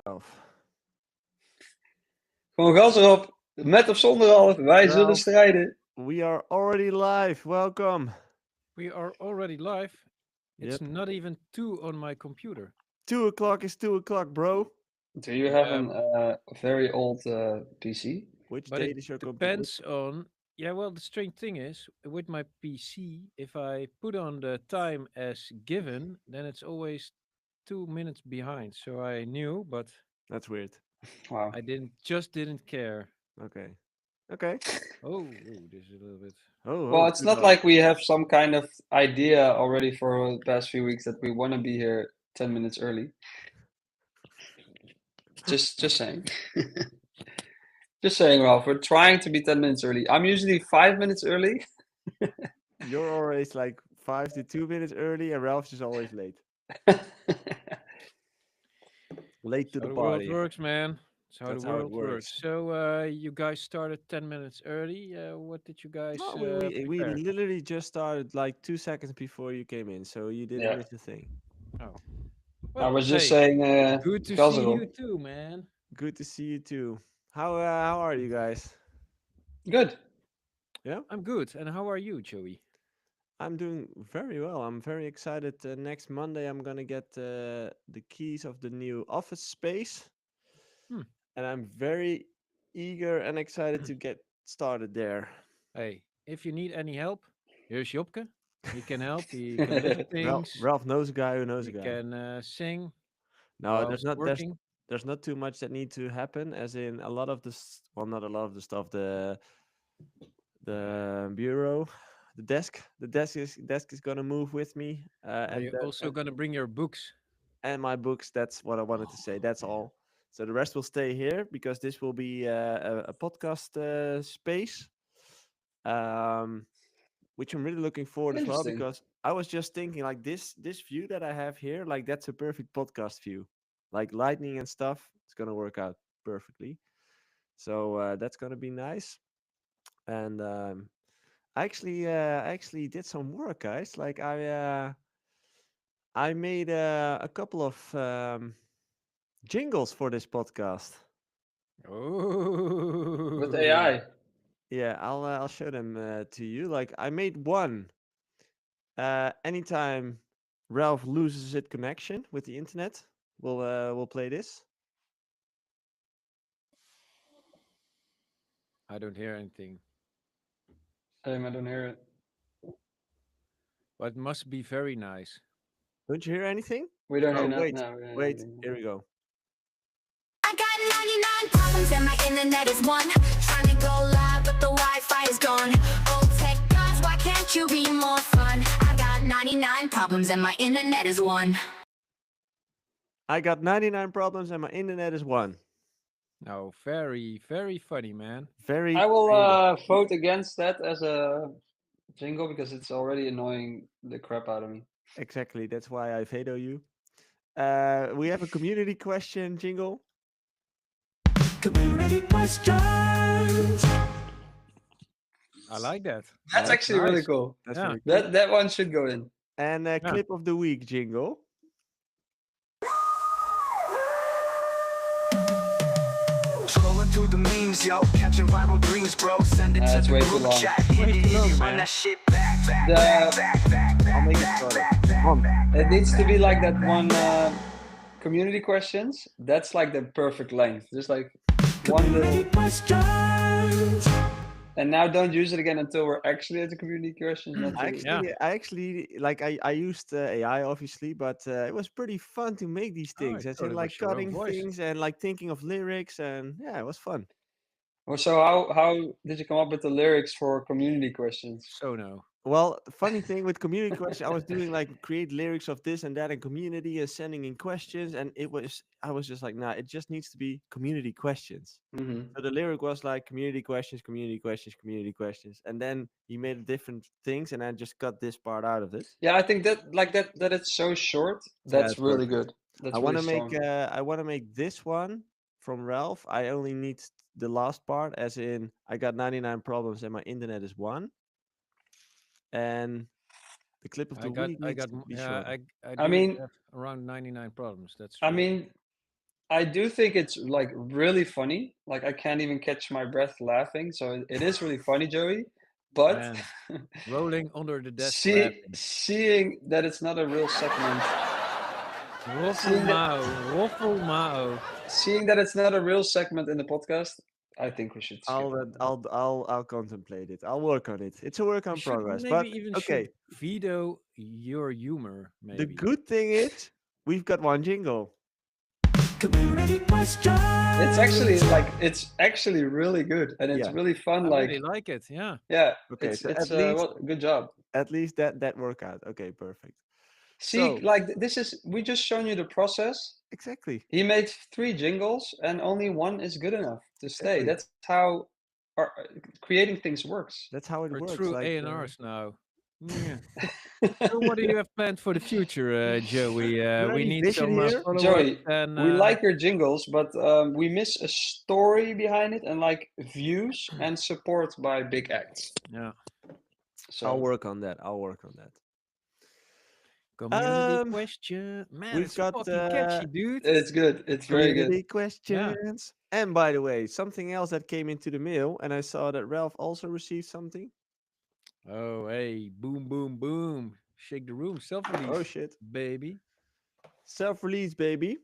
Ralph. Gewoon gas erop. Met of zonder Ralf. Wij zullen Ralph, strijden. we are already live. Welcome. We are already live. It's Yep. not even 2 on my computer. 2 o'clock is 2 o'clock, bro. Do you have Yeah, a very old PC? Which but it date is your computer? depends on. Yeah, well, the strange thing is with my PC, if I put on the time as given, then it's always 2 minutes behind. So I knew, but That's weird. Wow. I didn't care. Okay. Okay. Oh, this is a little bit. Well, Oh, it's too not loud. like we have some kind of idea already for the past few weeks that we want to be here 10 minutes early. Just saying. Just saying, Ralph. We're trying to be 10 minutes early. I'm usually 5 minutes early. You're always like 5 to 2 minutes early, and Ralph's just always late. Late to How the the world party. works, man. It's how the That's how it world works. works. So you guys started 10 minutes early. What did you guys No, we prepare? literally just started like 2 seconds before you came in, so you didn't Yeah. miss a thing. Oh, I well, was just hey, saying, good to gas see erop. you too, man. Good to see you too. How are you guys? Good. Yeah, I'm good. And how are you, Joey? I'm doing very well. I'm very excited. Next Monday, I'm gonna get the keys of the new office space, Hmm. and I'm very eager and excited to get started there. Hey, if you need any help, here's Jopke. He can help. He can lift things. Ralph knows a guy who knows a He guy. can sing No, whilst there's working. there's not too much that need to happen. As in a lot of this, well, not a lot of the stuff. The bureau, the desk is gonna move with me, Are and you also gonna bring your books? and my books. That's what I wanted to say. That's all. So the rest will stay here because this will be a podcast space, um, which I'm really looking forward as well. Interesting. Because I was just thinking, like this view that I have here, like that's a perfect podcast view, like lightning and stuff. It's gonna work out perfectly. So that's gonna be nice. And I actually did some work, guys. Like I made a couple of jingles for this podcast. With Oh, AI. Yeah, I'll show them to you. Like I made one. Anytime Ralph loses his connection with the internet, we'll play this. I don't hear anything. I don't hear it. But it must be very nice. Don't you hear anything? We don't hear Oh no, wait, no, we don't hear wait. anything. Here we go. I got 99 problems and my internet is one. Trying to go live, but the Wi-Fi is gone. Oh, tech gods, why can't you be more fun? I got 99 problems and my internet is one. I got 99 problems and my internet is one. No, very, very funny, man. Very I will creative. vote against that as a jingle because it's already annoying the crap out of me. Exactly. That's why I veto you. We have a community question jingle. Community questions. I like that. That's Nice. actually really Nice. cool. That's Yeah. very cool. That one should go in. And a Yeah. clip of the week jingle. Scrolling through the memes, yo, catching viral dreams, bro. Send it to That's the way too group long. chat. Way Hit too it, long, run man. that shit back, back, The- back, back, back, back, I'll make it back, shorter. back, back, One. back, It needs to back, be like back, that one community questions. That's like the perfect length. Just like one little. questions. And now don't use it again until we're actually at the community questions. Not I to, Yeah. actually like I used AI obviously, but it was pretty fun to make these Oh, I things. As thought in it like was your own cutting voice. things and like thinking of lyrics, and yeah, it was fun. Well, so how did you come up with the lyrics for community questions? So no. Well, the funny thing with community questions, I was doing like create lyrics of this and that in community and sending in questions, and I was just like, nah, it just needs to be community questions. Hmm. So the lyric was like community questions, community questions, community questions, and then he made different things, and I just cut this part out of it. Yeah, I think that like that it's so short. Yeah, That's it's really perfect. good. That's really strong. I want to make this one from Ralph. I only need the last part, as in I got 99 problems and my internet is one. And the clip of I the got, week I needs got, to be yeah, shorter. I I do mean, have around 99 problems. That's I true. mean, I do think it's like really funny. Like I can't even catch my breath laughing. So it is really funny, Joey. But Man, rolling under the desk see, laughing. seeing that it's not a real segment, Waffle seeing that Mao, Waffle Mao. seeing that it's not a real segment in the podcast, I think we should skip I'll it. I'll contemplate it. I'll work on it. It's a work We on should progress. maybe But even okay, should veto your humor, the maybe. good thing is we've got one jingle. Community question. It's actually really good and it's Yeah. really fun. I Like really like it. Yeah. yeah, Okay, so it's at least well, good job. that worked out. Okay, perfect. See, So like this is we just shown you the process. exactly, He made 3 jingles and only one is good enough to stay. exactly. That's how creating things works. That's how it We're works. true Like A&Rs now. Yeah. So what do you have planned for the future, Joey? is there We any need vision some here? follow-ups Joey, and we like your jingles, but we miss a story behind it and like views and support by big acts. yeah. I'll So work on that. I'll work on that. Community question. Man, We've it's got fucking catchy, dude. it's good. It's very good. community questions. And by the way, something else that came into the mail, and I saw that Ralph also received something. Oh, hey, boom, boom, boom. Shake the room. Self-release, Oh shit! baby. Self-release, baby.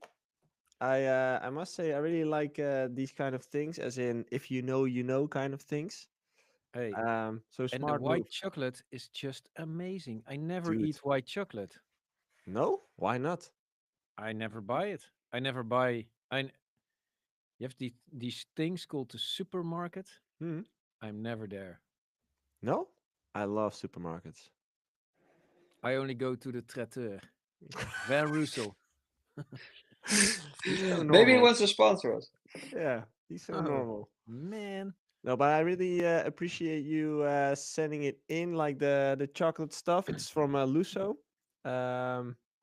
I must say I really like these kind of things, as in if you know kind of things. Hey, So and the smart white move, chocolate is just amazing. I never dude. eat white chocolate. No, why not? I never buy it. I never buy. You have these things called the supermarket. Hmm. I'm never there. No, I love supermarkets. I only go to the traiteur. Van Roosel. He's so Maybe he normal. wants to sponsor us. Yeah, he's so Oh, normal. man. No, but I really appreciate you sending it in, like the chocolate stuff. It's from Luso.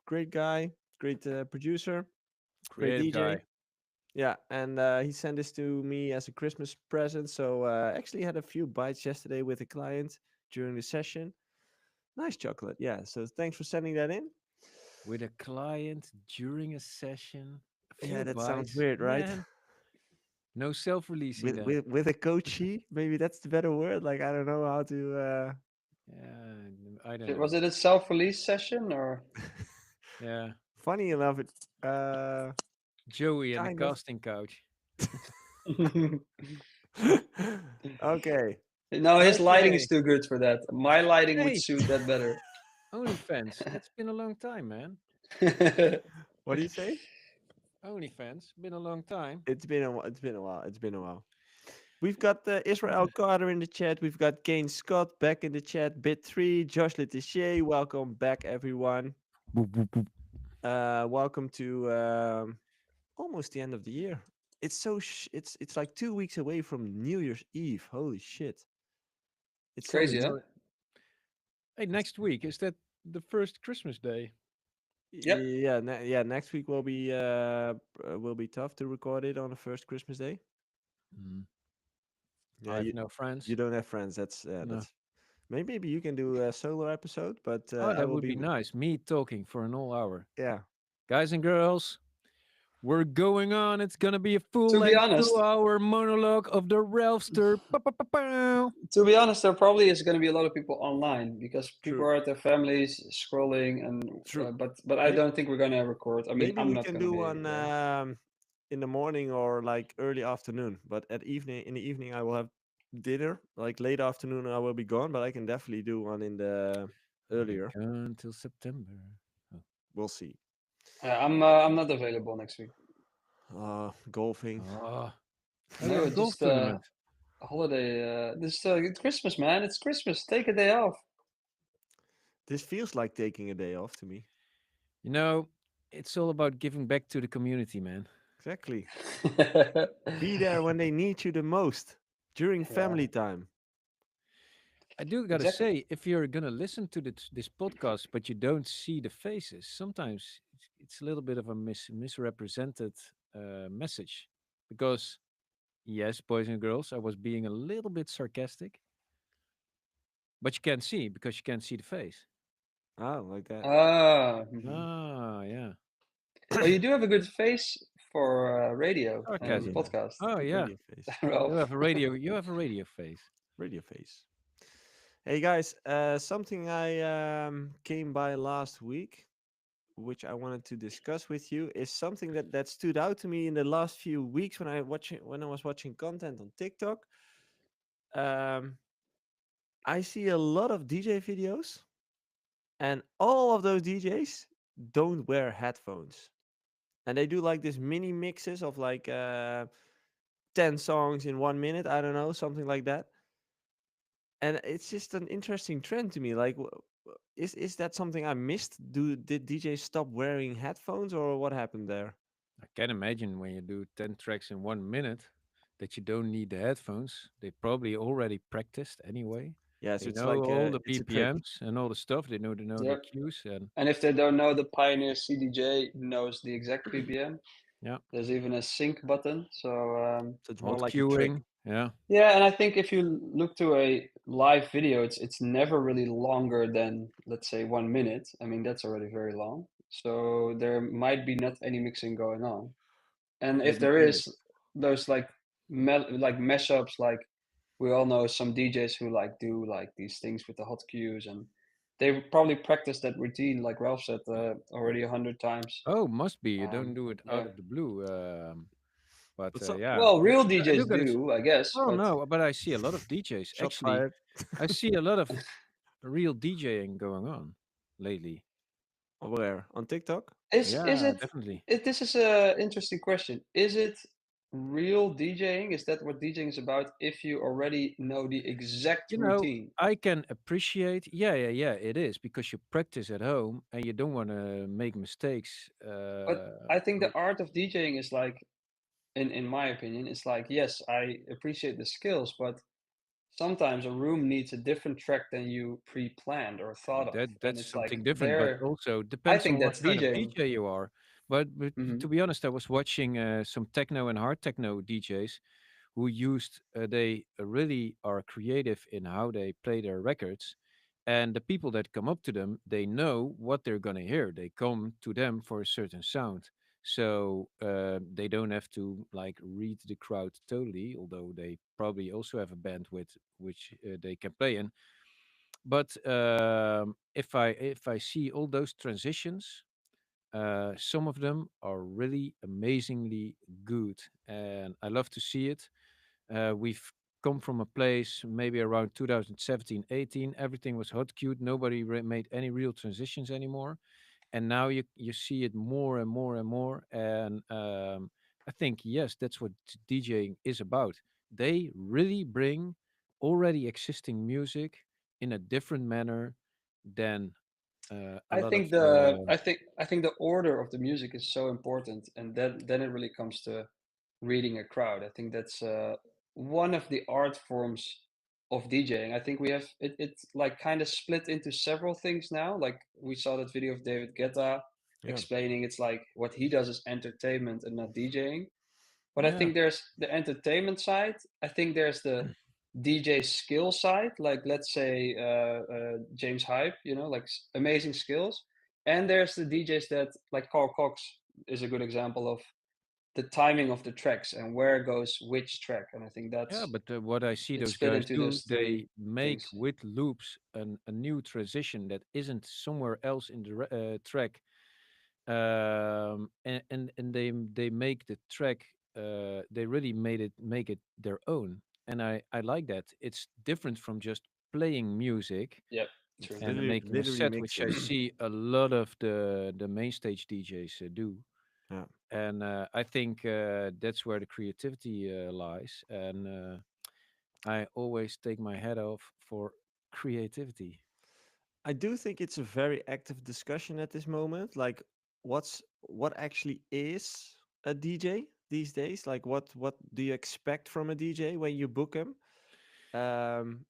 Great guy, great producer, great Creative DJ. guy. Yeah, and he sent this to me as a Christmas present. So actually had a few bites yesterday with a client during the session. Nice chocolate. Yeah. So thanks for sending that in. With a client during a session. A Yeah, few that sounds bites. weird, right? Man, no self-releasing With then. with a coachee, maybe that's the better word. Like I don't know how to. Yeah, I don't know. Was it a self-release session or? Yeah. Funny enough, it Joey and the kind of. casting couch. Okay. No, his lighting Okay. is too good for that. My lighting would Hey, suit that better. OnlyFans. It's been a long time, man. What do you say? OnlyFans. Been a long time. It's been a while. It's been a while. It's been a while. We've got Israel Carter in the chat. We've got Kane Scott back in the chat. Bit3, Josh Letitia. Welcome back, everyone. Welcome to almost the end of the year. It's so it's like 2 weeks away from New Year's Eve. Holy shit! It's so Crazy, huh? Hey, next week, is that the first Christmas day? Yep. Yeah. Next week will be tough to record it on the first Christmas day. I Yeah, have no friends. you don't have friends. That's No. that's maybe you can do a solo episode, but Oh, I that will would be nice. Me talking for an whole hour. Yeah, Guys and girls, we're going on. It's gonna be a To full be length honest, 2-hour monologue of the Ralphster. Pow. to be honest, there probably is going to be a lot of people online because people True. are at their families scrolling, and True. but I don't think we're going to record. I mean, maybe I'm we not can going to do be one there. in the morning or like early afternoon. But in the evening, I will have dinner. Like late afternoon, I will be gone. But I can definitely do one in the earlier. Until September. Oh. We'll see. I'm not available next week. Golfing. Oh, No, golf just tournament. a holiday. It's Christmas, man. It's Christmas. Take a day off. This feels like taking a day off to me. You know, it's all about giving back to the community, man. Exactly. Be there when they need you the most during family time. I do gotta Exactly. say, if you're gonna listen to this podcast, but you don't see the faces, sometimes it's a little bit of a misrepresented message. Because yes, boys and girls, I was being a little bit sarcastic, but you can't see because you can't see the face. Oh, like that. Ah, Ah, yeah. well, you do have a good face for radio and Sarcasm. podcast. Oh yeah, Radio face. you Ralph. have a radio. You have a radio face. Radio face. Hey guys, something I came by last week, which I wanted to discuss with you, is something that stood out to me in the last few weeks when I was watching content on TikTok. Um, I see a lot of DJ videos, and all of those DJs don't wear headphones, and they do like this mini mixes of like 10 songs in 1 minute. I don't know, something like that. And it's just an interesting trend to me. Like, is that something I missed? Did DJs stop wearing headphones, or what happened there? I can imagine when you do 10 tracks in 1 minute that you don't need the headphones. They probably already practiced anyway. Yeah, so They it's know like all the it's a trick. BPMs and all the stuff. They know the Yep. cues and And if they don't know, the Pioneer CDJ knows the exact BPM. yeah, There's even a sync button. So So it's more hot like a trick. cueing. Yeah, yeah, and I think if you look to a live video, it's never really longer than, let's say, 1 minute. I mean, that's already very long. So there might be not any mixing going on. And if Maybe there too is, those like like mashups, like we all know some DJs who like do like these things with the hot cues, and they probably practiced that routine, like Ralph said, already 100 times. oh, must be. You don't do it out Yeah. of the blue. But But so, yeah, Well, real I DJs look at it. do, I guess, Oh but no, but I see a lot of DJs. shots Actually, fired. I see a lot of real DJing going on lately. Where on TikTok? is Yeah, it, definitely. this is a interesting question. Is it real DJing? Is that what DJing is about if you already know the exact You know, routine? I can appreciate. Yeah. It is because you practice at home and you don't want to make mistakes. But I think the art of DJing is like, in my opinion, it's like, yes, I appreciate the skills, but sometimes a room needs a different track than you pre-planned or thought of, and That's it's like something different, but there. also I depends on think what that's kind of DJing. DJ you are. But Hmm. to be honest, I was watching some techno and hard techno DJs who used they really are creative in how they play their records, and the people that come up to them, they know what they're gonna hear. They come to them for a certain sound, so they don't have to like read the crowd totally, although they probably also have a bandwidth which they can play in. But if I see all those transitions, some of them are really amazingly good, and I love to see it. We've come from a place maybe around 2017, 18. Everything was hot cute. Nobody made any real transitions anymore, and now you see it more and more and more. And I think yes, that's what DJing is about. They really bring already existing music in a different manner than a I lot of. think I think the order of the music is so important, and then it really comes to reading a crowd. I think that's one of the art forms of DJing. I think we have it's like kind of split into several things now. Like we saw that video of David Guetta Yeah. explaining it's like what he does is entertainment and not DJing. But I Yeah, think there's the entertainment side. I think there's the DJ skill side, like let's say James Hype, like amazing skills. And there's the DJs that, like Carl Cox is a good example of the timing of the tracks and where goes which track. And I think yeah, that's but what I see it's those split guys into do, those they three make things. with loops a new transition that isn't somewhere else in the track, and they make the track. They really make it their own, and I like that. It's different from just playing music Yep, It's true. and making a literally set, which I mixing. see a lot of the main stage DJs do. Yeah. And I think that's where the creativity lies. And I always take my hat off for creativity. I do think it's a very active discussion at this moment. Like, what actually is a DJ these days? Like, what do you expect from a DJ when you book him?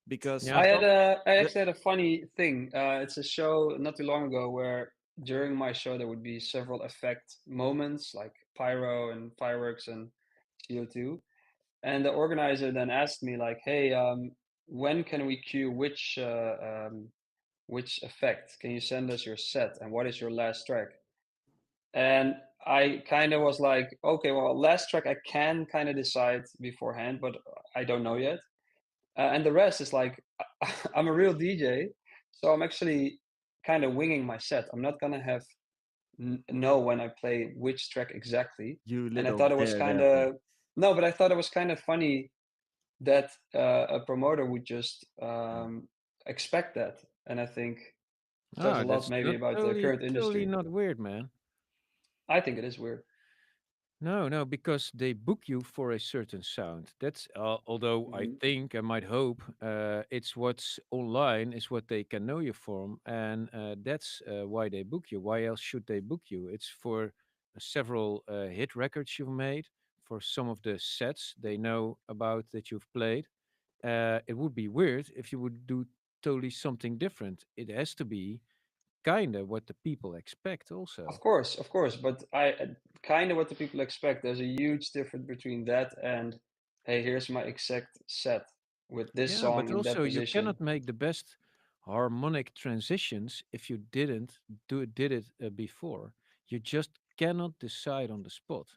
Because Yeah. I the, actually had a funny thing. It's a show not too long ago where during my show there would be several effect moments like pyro and fireworks and CO2. And the organizer then asked me like, "Hey, when can we cue which effect? Can you send us your set and what is your last track?" And I kind of was like, okay, well, last track I can kind of decide beforehand, but I don't know yet. And the rest is like, I'm a real DJ, so I'm actually kind of winging my set. I'm not gonna have know when I play which track exactly. You And I little thought it was kind daredevil. of no, but I thought it was kind of funny that a promoter would just expect that. And I think says a Ah, lot that's maybe not about the totally current totally industry. not weird, man. I think it is weird. No, no, because they book you for a certain sound. That's although I Mhm. think I might hope it's what's online is what they can know you from, and that's why they book you. Why else should they book you? It's for several hit records you've made, for some of the sets they know about that you've played. It would be weird if you would do totally something different. It has to be kind of what the people expect, also. Of course, but I kind of what the people expect. There's a huge difference between that and, hey, here's my exact set with this Yeah, song but in that also you position. cannot make the best harmonic transitions if you didn't did it before. You just cannot decide on the spot.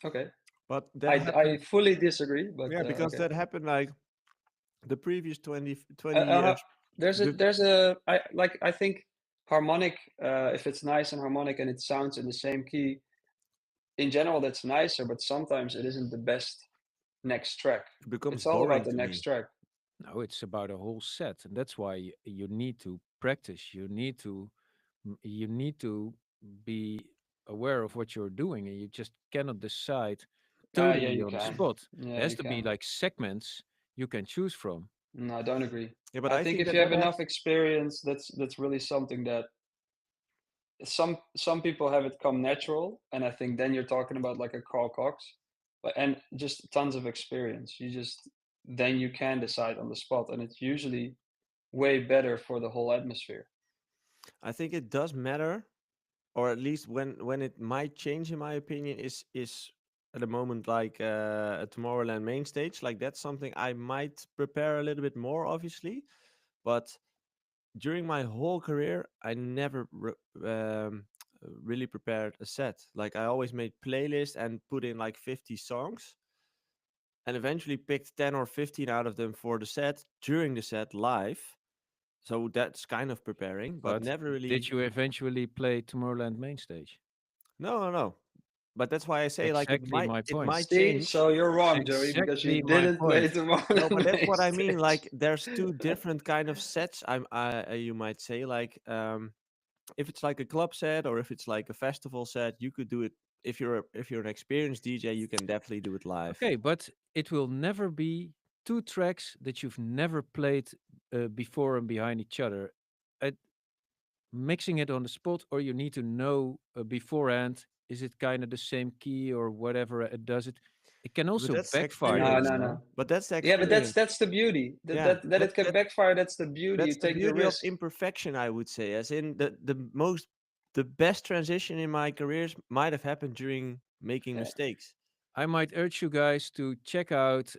Okay, But that I happened, fully disagree, but yeah, because okay. that happened like the previous 20, Uh, 20 uh, years. The, there's a I think harmonic if it's nice and harmonic and it sounds in the same key in general that's nicer, but sometimes it isn't the best next track. it becomes It's all about boring the to next me. track. No, it's about a whole set, and that's why you need to practice. You need to you need to be aware of what you're doing, and you just cannot decide Yeah, totally you on the can. spot. Yeah, There has you to be can. like segments you can choose from. No, I don't agree. Yeah, but I I think think if that you have that enough has. experience, that's really something that some people have it come natural, and I think then you're talking about like a Carl Cox, but and just tons of experience. You just then you can decide on the spot, and it's usually way better for the whole atmosphere. I think it does matter, or at least when it might change, in my opinion, is at a moment like a Tomorrowland main stage. Like that's something I might prepare a little bit more, obviously. But during my whole career, I never really prepared a set. Like I always made playlists and put in like 50 songs, and eventually picked 10 or 15 out of them for the set during the set live. So that's kind of preparing, but But never did really. you eventually play Tomorrowland main stage? No, no, no. But that's why I say like Exactly my it point. might See, change. so you're wrong, Joey, because you Exactly my didn't play point. No, but Tomorrowland that's main what I mean. stage. Like there's two different kind of sets. You might say like if it's like a club set or if it's like a festival set, you could do it. If you're an experienced DJ, you can definitely do it live. Okay, but it will never be two tracks that you've never played before and behind each other. Uh, Mixing it on the spot, or you need to know beforehand, is it kind of the same key or whatever it does it. It can But also that's the backfire, No, you experience. no, know. no. But that's the Yeah, but experience. that's the beauty. Yeah, That it can backfire. That's the beauty. You that's the take the beauty of risk. imperfection, I would say. As in the best transition in my careers might have happened during making Yeah. mistakes. I might urge you guys to check out,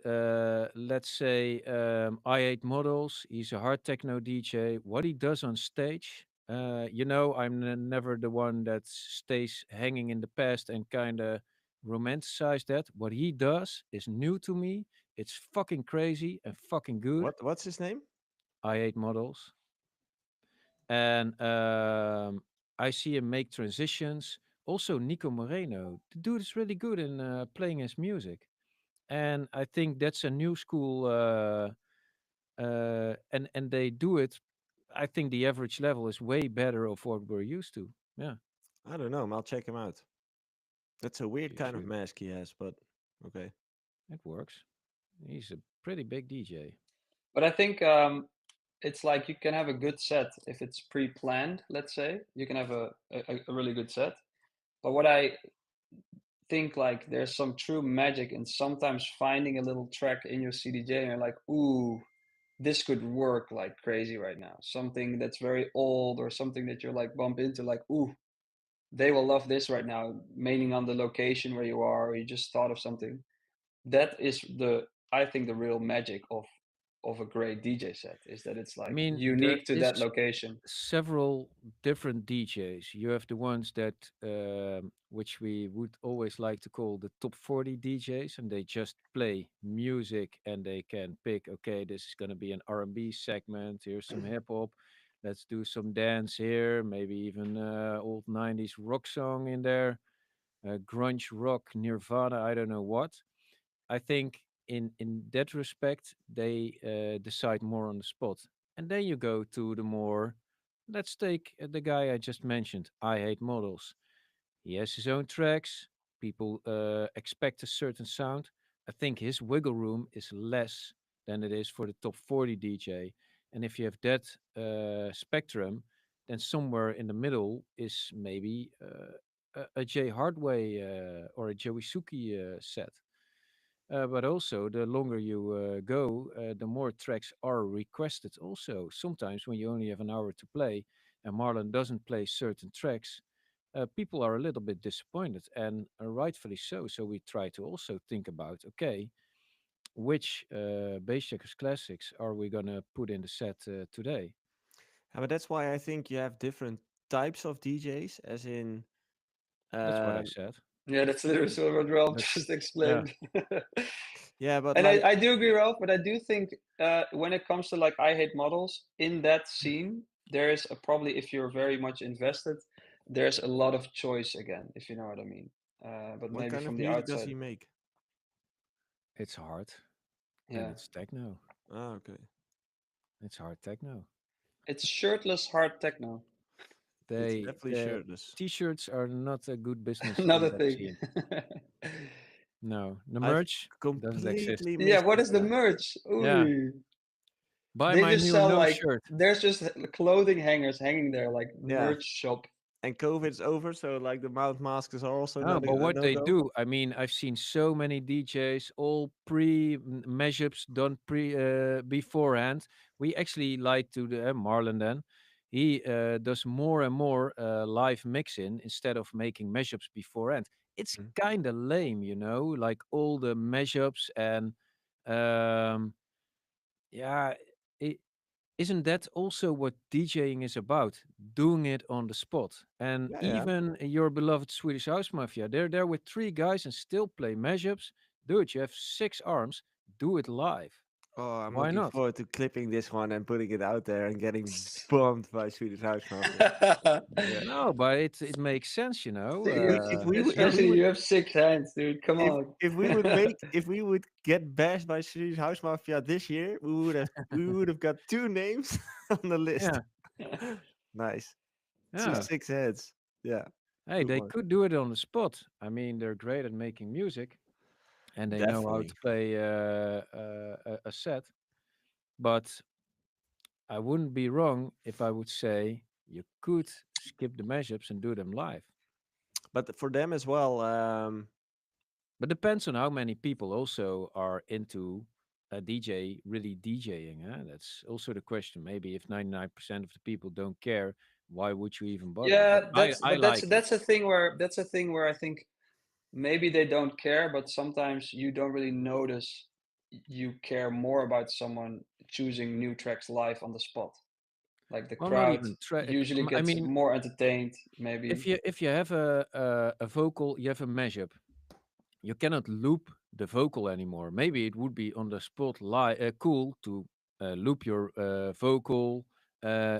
let's say, I8 Models. He's a hard techno DJ. What he does on stage, I'm never the one that stays hanging in the past and kind of romanticize that. What he does is new to me. It's fucking crazy and fucking good. What's his name? I8 Models. And I see him make transitions. Also, Nico Moreno. The dude is really good in playing his music, and I think that's a new school. And they do it. I think the average level is way better of what we're used to. Yeah, I don't know. I'll check him out. That's a weird you kind of should. mask he has, but okay. It works. He's a pretty big DJ. But I think it's like you can have a good set if it's pre-planned. Let's say you can have a really good set. But what I think like there's some true magic in sometimes finding a little track in your CDJ and you're like, ooh, this could work like crazy right now. Something that's very old or something that you're like bump into, like, ooh, they will love this right now, meaning on the location where you are, or you just thought of something. That is I think the real magic of a great DJ set, is that it's I like mean, there unique to is that location. several different DJs. You have the ones that, which we would always like to call the top 40 DJs, and they just play music and they can pick, okay, this is going to be an R&B segment. Here's some hip hop. Let's do some dance here. Maybe even old 90s rock song in there, grunge rock, Nirvana, I don't know what. I think in that respect they decide more on the spot, and then you go to the more. Let's take the guy I just mentioned. I hate models. He has his own tracks. People expect a certain sound. I think his wiggle room is less than it is for the top 40 DJ. And if you have that spectrum, then somewhere in the middle is maybe a J Hardway or a JoeySuki set. But also, the longer you go, the more tracks are requested. Also, sometimes when you only have an hour to play and Marlon doesn't play certain tracks, people are a little bit disappointed, and rightfully so. So we try to also think about, okay, which Bassjackers classics are we gonna put in the set today? But that's why I think you have different types of DJs, as in, That's what I um, said. Yeah, that's literally what Ralph That's just yeah. explained. yeah, but And like, I do agree, Ralph, but I do think when it comes to like I hate models in that scene, there is a, probably if you're very much invested, there's a lot of choice again, if you know what I mean. But what maybe kind from of the music does outside, he make? It's hard, and yeah, it's techno. Ah, okay. It's hard techno. it's shirtless hard techno. It's They definitely the shirtless. t-shirts are not a good business in Another that thing. scene. No, the I've merch doesn't exist. completely Yeah, missed what it. is the Yeah. merch? Yeah, Ooh. buy They my just new sell no like shirt. there's just clothing hangers hanging there like Yeah. merch shop. And COVID's over, so like the mouth masks are also No, not but a what no they go. do, I mean, I've seen so many DJs all pre mashups done pre beforehand. We actually like to the Marlon then. He does more and more live mixing instead of making mashups beforehand. It's Mm. kind of lame, like all the mashups and um, yeah, isn't that also what DJing is about? Doing it on the spot. And Yeah, yeah. even your beloved Swedish House Mafia, they're there with three guys and still play mashups. Dude, you have 6 arms. Do it live. Oh, I'm Why looking not? forward to clipping this one and putting it out there and getting bombed by Swedish House Mafia. Yeah. No, but it makes sense, See, If we especially would you have 6 hands, dude. Come on. if we would get bashed by Swedish House Mafia this year, we would have got two names on the list. Yeah, Nice. Two yeah. six heads. Yeah. Hey, Good they one. could do it on the spot. I mean, they're great at making music and they know how to Definitely. play a set. But I wouldn't be wrong if I would say you could skip the mashups and do them live. But for them as well, But depends on how many people also are into a DJ really DJing. Huh? That's also the question. Maybe if 99% of the people don't care, why would you even bother? But Yeah, I, that's I but that's like it. that's a thing where I think maybe they don't care, but sometimes you don't really notice you care more about someone choosing new tracks live on the spot. Like the Well, not crowd even usually I gets mean, more entertained, maybe. if you have a vocal, you have a mashup. You cannot loop the vocal anymore. Maybe it would be on the spot cool to loop your vocal,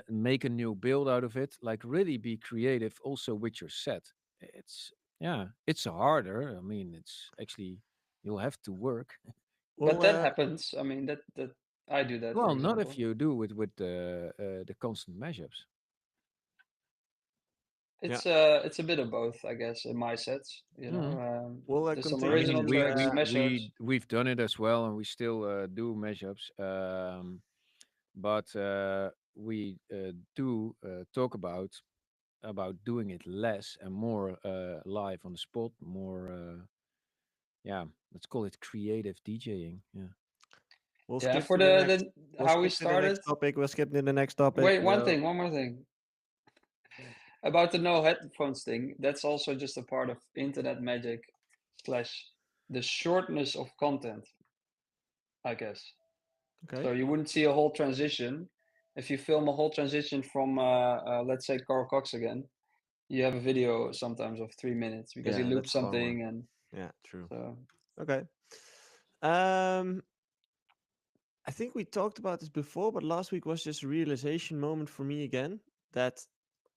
make a new build out of it, like really be creative also with your set. It's yeah, it's harder. I mean, it's actually you'll have to work. But well, that happens. I mean, that I do that, for Well, not if example. you do it with the constant mashups. yeah. It's a bit of both, I guess, in my sets. You know, Mm. We'll there's some I continue original mean, to. tracks, mashups. we've done it as well, and we still do mashups. But we do talk about doing it less and more live on the spot, more yeah, let's call it creative DJing. Yeah. We'll Yeah, skip for to the next. the We'll how we skip to the started. next topic. We'll skip to the next topic. Wait, one more thing about the no headphones thing. That's also just a part of internet magic slash the shortness of content, I guess. Okay. So you wouldn't see a whole transition. If you film a whole transition from, let's say, Carl Cox again, you have a video sometimes of 3 minutes because he Yeah, loops that's a long one. something, and Yeah, true. so Okay. Um, I think we talked about this before, but last week was just a realization moment for me again that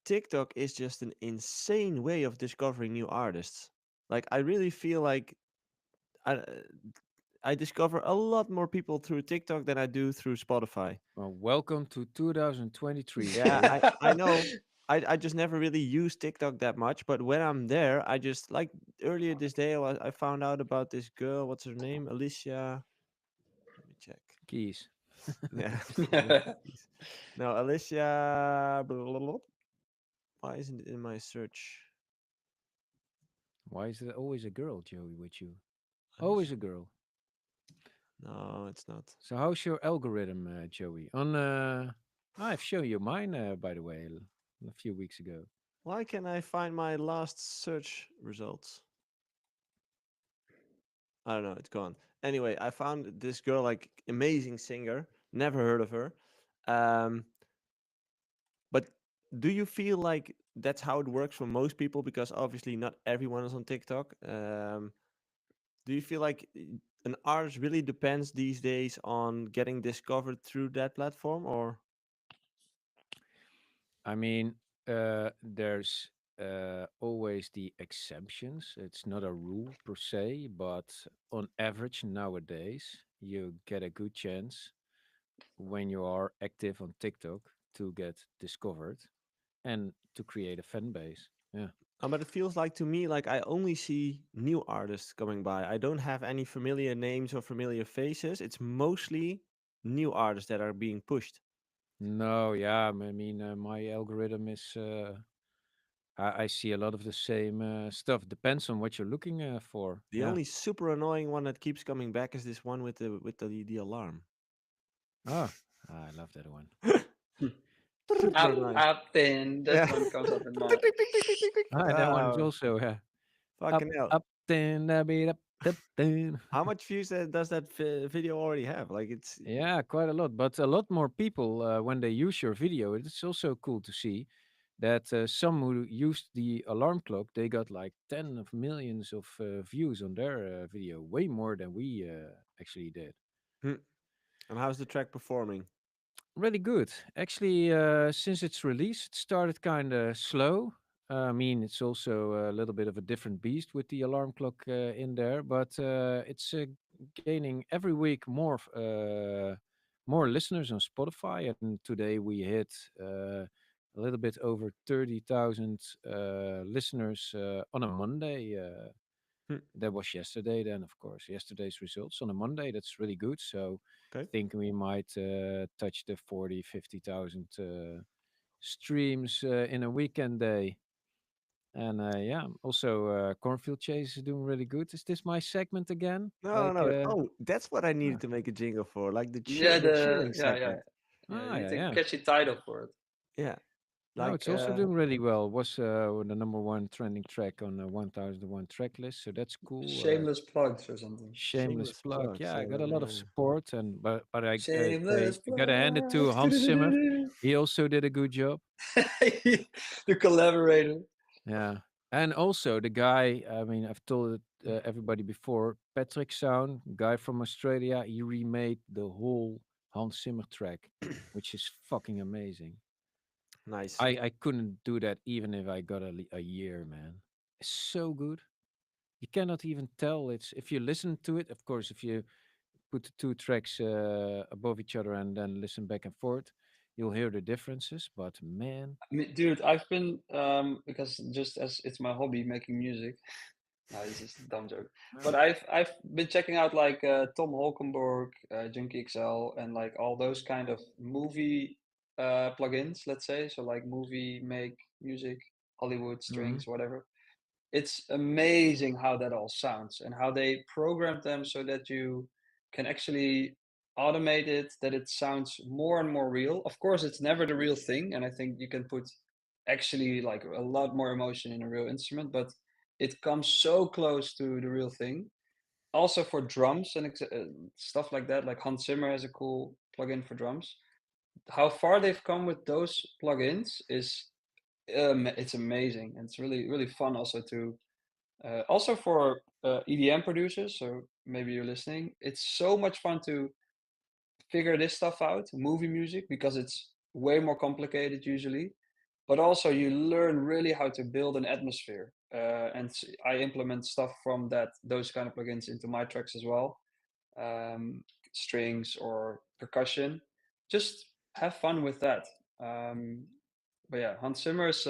TikTok is just an insane way of discovering new artists. Like I really feel like I I discover a lot more people through TikTok than I do through Spotify. Well, welcome to 2023. Yeah, Joey. I know. I just never really use TikTok that much, but when I'm there, I just like earlier this day I found out about this girl. What's her name? Alicia. Let me check. Keys. Yeah. Alicia Keys. No, Alicia. Why isn't it in my search? Why is there always a girl, Joey, with you? Always Alicia. a girl. No, it's not. So how's your algorithm, Joey? I've shown you mine, by the way, a few weeks ago. Why can I find my last search results? I don't know. It's gone. Anyway, I found this girl, like amazing singer. Never heard of her. Um, but do you feel like that's how it works for most people? Because obviously not everyone is on TikTok. Do you feel like an artist really depends these days on getting discovered through that platform, or? I mean, there's always the exceptions. It's not a rule per se, but on average nowadays, you get a good chance when you are active on TikTok to get discovered and to create a fan base. Yeah. But it feels like to me like I only see new artists coming by. I don't have any familiar names or familiar faces. It's mostly new artists that are being pushed. No, yeah, I mean, my algorithm is. I see a lot of the same stuff. Depends on what you're looking for. The Yeah. only super annoying one that keeps coming back is this one with the alarm. Ah, I love that one. Super annoying. up, then that Yeah. one comes up in my. Ah, that one is Oh, also up, fucking hell. up, then, a bit up, then. How much views does that video already have? Like it's Yeah, quite a lot. But a lot more people, when they use your video, it's also cool to see that some who used the alarm clock, they got like 10 of millions of views on their video, way more than we actually did. Hmm. And how's the track performing? Really good. Actually, since its release, it started kind of slow. I mean, it's also a little bit of a different beast with the alarm clock in there, but it's gaining every week more listeners on Spotify. And today we hit a little bit over 30,000 listeners on a Monday. Hmm. That was yesterday, then, of course, yesterday's results on a Monday. That's really good. So Okay. think we might touch the 40, 50,000 streams in a weekend day. And yeah, also Cornfield Chase is doing really good. Is this my segment again? No, Like, no. Oh, that's what I needed ah, to make a jingle for, like the Yeah, the chilling yeah. segment. You need yeah, a yeah. catchy title for it. Yeah, No, like it's also doing really well. Was the number one trending track on the 1001 track list, so that's cool. Shameless plugs or something. Shameless shameless plug. plug. Yeah, I Say got a that lot of again. support, and but Shameless I gotta hand it to plugs. Hans Zimmer. He also did a good job. The collaborator. Yeah. And also the guy, I mean, I've told it, everybody before, Patrick Sound, guy from Australia, he remade the whole Hans Zimmer track, which is fucking amazing. Nice. I couldn't do that even if I got a year, man. It's so good. You cannot even tell. It's if you listen to it, of course, if you put the two tracks above each other and then listen back and forth, you'll hear the differences. But man, I mean, dude, I've been because just as it's my hobby making music. No, this is a dumb joke. But I've been checking out like Tom Holkenborg, Junkie XL, and like all those kind of movie plugins. Let's say so, like movie make music, Hollywood mhm. strings, whatever. It's amazing how that all sounds and how they programmed them so that you can actually automate it, that it sounds more and more real. Of course, it's never the real thing, and I think you can put actually like a lot more emotion in a real instrument, but it comes so close to the real thing. also for drums and stuff like that, like Hans Zimmer has a cool plugin for drums. How far they've come with those plugins is it's amazing, and it's really really fun also to also for EDM producers. So maybe you're listening. It's so much fun to figure this stuff out, movie music, because it's way more complicated usually. But also you learn really how to build an atmosphere. I implement stuff from those kind of plugins into my tracks as well. Um, Strings or percussion. Just have fun with that. Um, but yeah, Hans Zimmer is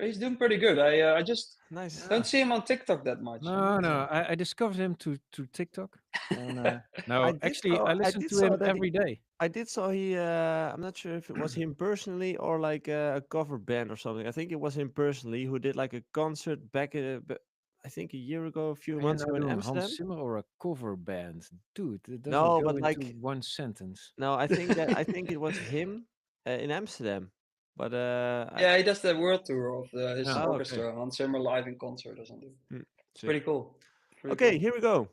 he's doing pretty good. I just Nice. don't see him on TikTok that much. No, no. I discovered him to TikTok, and I no, did actually, saw I I listen did to saw him that every day. I did saw he. I'm not sure if it was him personally or like a cover band or something. I think it was him personally who did like a concert back. I think a year ago, a few Are you months now ago in doing Hans Amsterdam. Zimmer or a cover band? Dude, it doesn't No, go but into like one sentence. no, I think it was him in Amsterdam. But Yeah, he does the world tour of his Yeah. oh, okay. orchestra, Hans Zimmer live in concert or something. Hmm, It's sick. pretty cool. Pretty Okay, cool. here we go.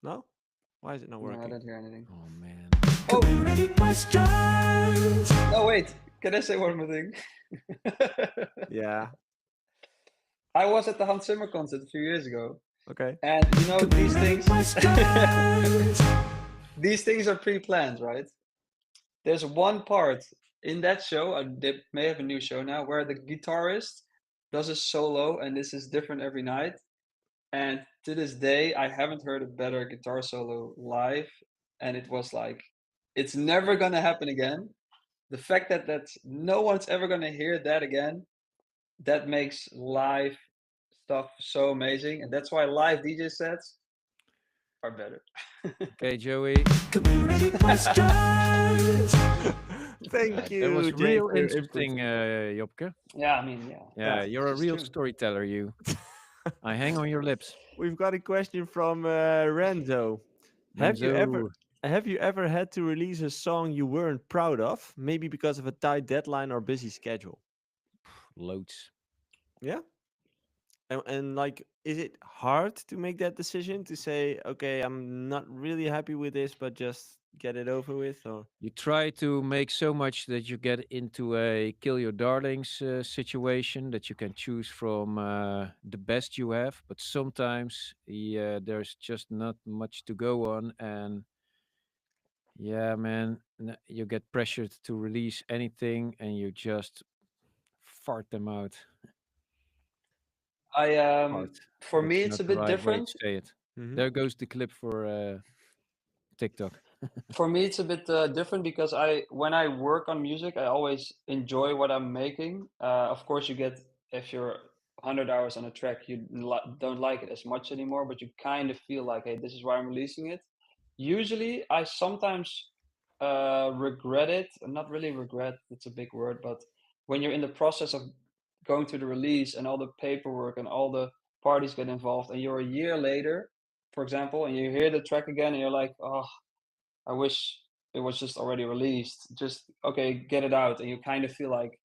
No, why is it not No, I working? don't hear anything. Oh man. Oh, Community questions. no, wait. Can I say one more thing? Yeah. I was at the Hans Zimmer concert a few years ago, Okay. and you know these Community things. questions. These things are pre-planned, right? There's one part in that show. They may have a new show now where the guitarist does a solo, and this is different every night. And to this day, I haven't heard a better guitar solo live. And it was like, it's never gonna happen again. The fact that no one's ever gonna hear that again, that makes live stuff so amazing. And that's why live DJ sets are better. Okay, Joey. Community questions. Thank That you, was Jay, real for your input. interesting, Jopke. Yeah, I mean, yeah. Yeah, it's you're a just real true. storyteller, you. I hang on your lips. We've got a question from Renzo. Renzo. Have you ever had to release a song you weren't proud of, maybe because of a tight deadline or busy schedule? Loads. Yeah. And like, is it hard to make that decision to say, okay, I'm not really happy with this, but just get it over with? Or You try to make so much that you get into a kill your darlings situation that you can choose from the best you have, but sometimes there's just not much to go on, and yeah, man, you get pressured to release anything, and you just fart them out. I Fart. For me That's it's not a the bit right way to different. say it. Mhm. There goes the clip for TikTok. For me, it's a bit different because when I work on music, I always enjoy what I'm making. Of course, you get if you're 100 hours on a track, you don't like it as much anymore, but you kind of feel like, hey, this is why I'm releasing it. Usually, I sometimes regret it. Not really regret, it's a big word, but when you're in the process of going to the release and all the paperwork and all the parties get involved, and you're a year later, for example, and you hear the track again, and you're like, oh, I wish it was just already released. Just okay, get it out, and you kind of feel like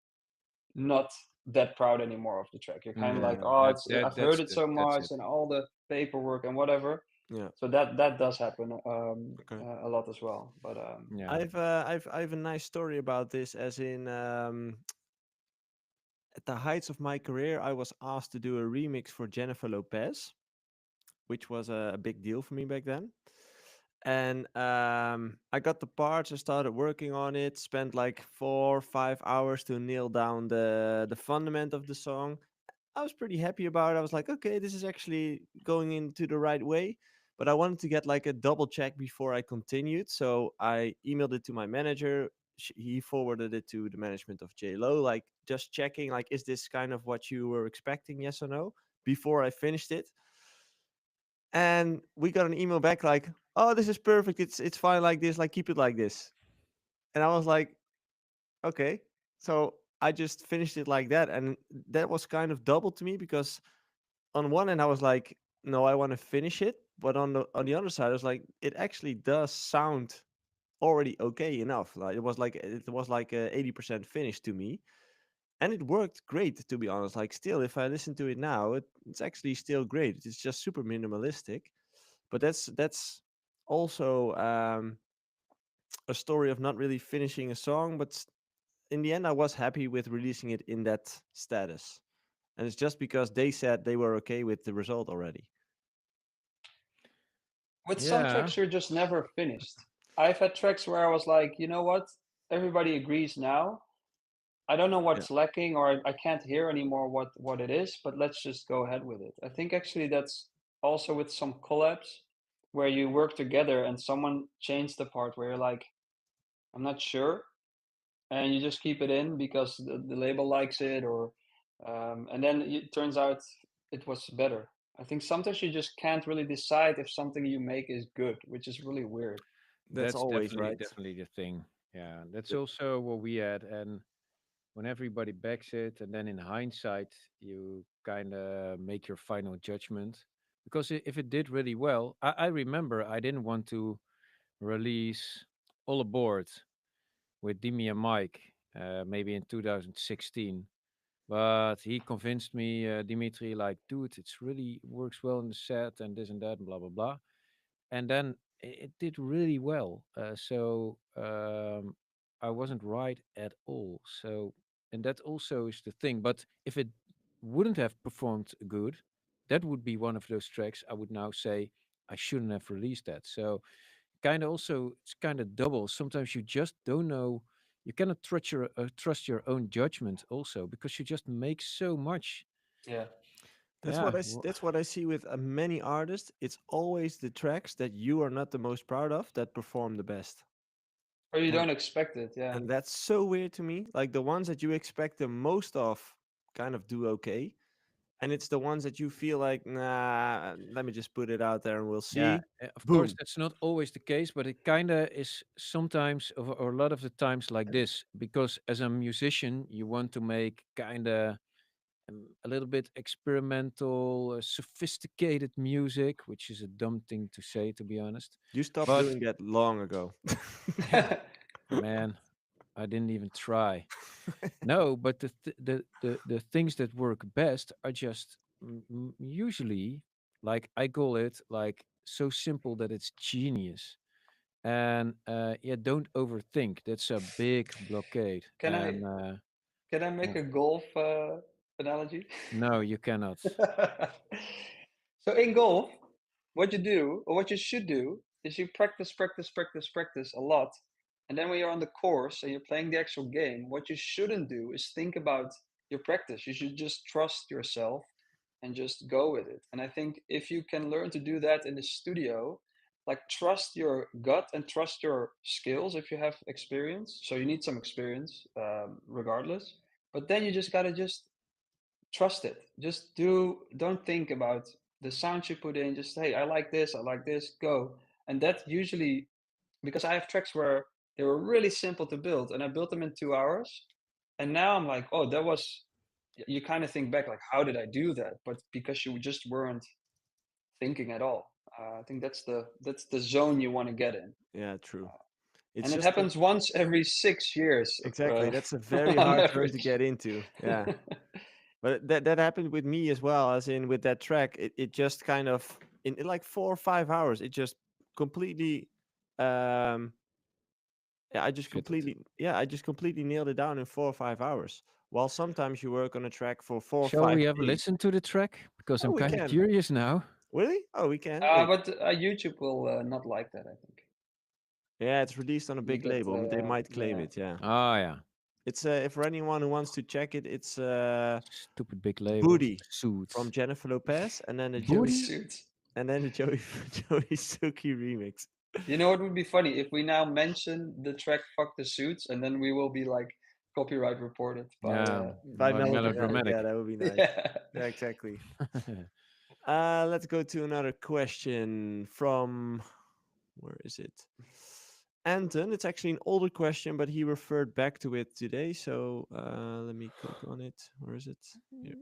not that proud anymore of the track. You're kind of like, Yeah. oh, That, it's that I've heard that's it the, so that's much it. and all the paperwork and whatever. Yeah. So that does happen Okay. a lot as well. But Yeah. I have a nice story about this, as in at the heights of my career, I was asked to do a remix for Jennifer Lopez, which was a big deal for me back then. And I got the parts. I started working on it. Spent like 4 or 5 hours to nail down the fundament of the song. I was pretty happy about it. I was like, okay, this is actually going into the right way. But I wanted to get like a double check before I continued. So I emailed it to my manager. He forwarded it to the management of J Lo, like just checking, like, is this kind of what you were expecting? Yes or no? Before I finished it. And we got an email back like, oh, this is perfect. It's fine like this. Like, keep it like this. And I was like, okay. So I just finished it like that. And that was kind of double to me because on one end I was like, no, I want to finish it, but on the other side I was like, it actually does sound already okay enough. Like it was like a 80% finish to me. and it worked great, to be honest. Like, still, if I listen to it now, it's actually still great. It's just super minimalistic, but that's also a story of not really finishing a song. But in the end, I was happy with releasing it in that status, and it's just because they said they were okay with the result already. With some Yeah, tracks, you're just never finished. I've had tracks where I was like, you know what? Everybody agrees now. I don't know Yeah, what's lacking, or I can't hear anymore what it is, but let's just go ahead with it. I think actually that's also with some collabs where you work together and someone changed the part where you're like, I'm not sure, and you just keep it in because the label likes it, or and then it turns out it was better. I think sometimes you just can't really decide if something you make is good, which is really weird. that's that's always definitely right. definitely the thing. Yeah, that's Th- also what we had. And when everybody backs it, and then in hindsight, you kind of make your final judgment. Because if it did really well, I remember I didn't want to release All Aboard with Dimi and Mike, maybe in 2016. But he convinced me, Dimitri, like, dude, it's really works well in the set and this and that and blah blah blah. And then it did really well. So I wasn't right at all. So, and that also is the thing. But if it wouldn't have performed good, that would be one of those tracks I would now say I shouldn't have released that. So kind of also it's kind of double. Sometimes you just don't know. You cannot trust your own judgment also because you just make so much. Yeah. Yeah, that's what I see with many artists. It's always the tracks that you are not the most proud of that perform the best. Or you And don't expect it. Yeah. and that's so weird to me. Like, the ones that you expect the most of kind of do okay, and it's the ones that you feel like, nah, let me just put it out there and we'll yeah. see. Of course, Boom. that's not always the case, but it kind of is sometimes, or a lot of the times, like this. Because as a musician, you want to make kind of a little bit experimental, sophisticated music, which is a dumb thing to say, to be honest. You stopped But doing that long ago. man, I didn't even try. No, but the things that work best are just usually, like I call it, like so simple that it's genius. And yeah, don't overthink. That's a big blockade. can I And can I make well, a golf analogy? no, you cannot. So in golf, what you do, or what you should do, is you practice, practice, practice, practice a lot. And then when you're on the course and you're playing the actual game, what you shouldn't do is think about your practice. You should just trust yourself and just go with it. And I think if you can learn to do that in the studio, like trust your gut and trust your skills if you have experience. So you need some experience, regardless. But then you just gotta just trust it. Just don't think about the sounds you put in. Just hey, I like this, go. And that usually, because I have tracks where they were really simple to build and I built them in 2 hours. And now I'm like, oh, that was, you kind of think back like, how did I do that? But because you just weren't thinking at all. I think that's the zone you want to get in. Yeah, true. It's And it just happens once every 6 years exactly. That's a very on hard zone to average. get into. Yeah. But that happened with me as well, as in with that track. It just kind of in like 4 or 5 hours, it just completely um yeah, Fitted. I just completely nailed it down in 4 or 5 hours. While sometimes you work on a track for four or Shall five we have a days. listen to the track? Because Oh, I'm we kind of can. curious now. Really? Oh, we can. Wait. But YouTube will not like that, I think. Yeah, it's released on a You big get, label. They might claim yeah, it, yeah. Oh yeah, It's for anyone who wants to check it, it's stupid big labels, Booty from suits, Jennifer Lopez, and then the booty booty. suits. Joey Suki remix. You know what would be funny if we now mention the track "Fuck the Suits" and then we will be like copyright reported by. Yeah, By by melodramatic, yeah, melodramatic. that would be nice. Yeah. Yeah, exactly. Let's go to another question from where is it? Anton. It's actually an older question, but he referred back to it today. So let me click on it. Where is it? Here.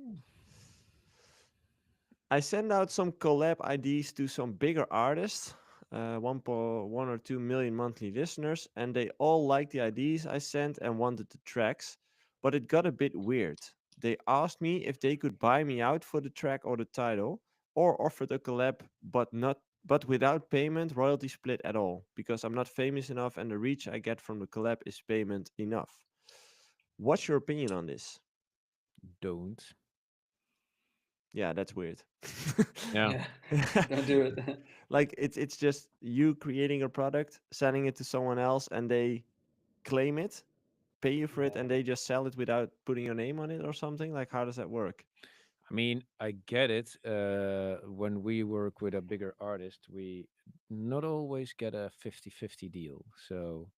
I send out some collab IDs to some bigger artists, 1.1 or 2 million monthly listeners, and they all liked the IDs I sent and wanted the tracks. but it got a bit weird. They asked me if they could buy me out for the track or the title, or offered a collab, but without payment, royalty split at all, because I'm not famous enough and the reach I get from the collab is payment enough. What's your opinion on this? Don't. Yeah, that's weird. Yeah. Yeah, don't do it. Like it's just you creating a product, selling it to someone else, and they claim it, pay you for it, and they just sell it without putting your name on it or something. Like, how does that work? I mean, I get it. When we work with a bigger artist, we not always get a 50-50 deal. So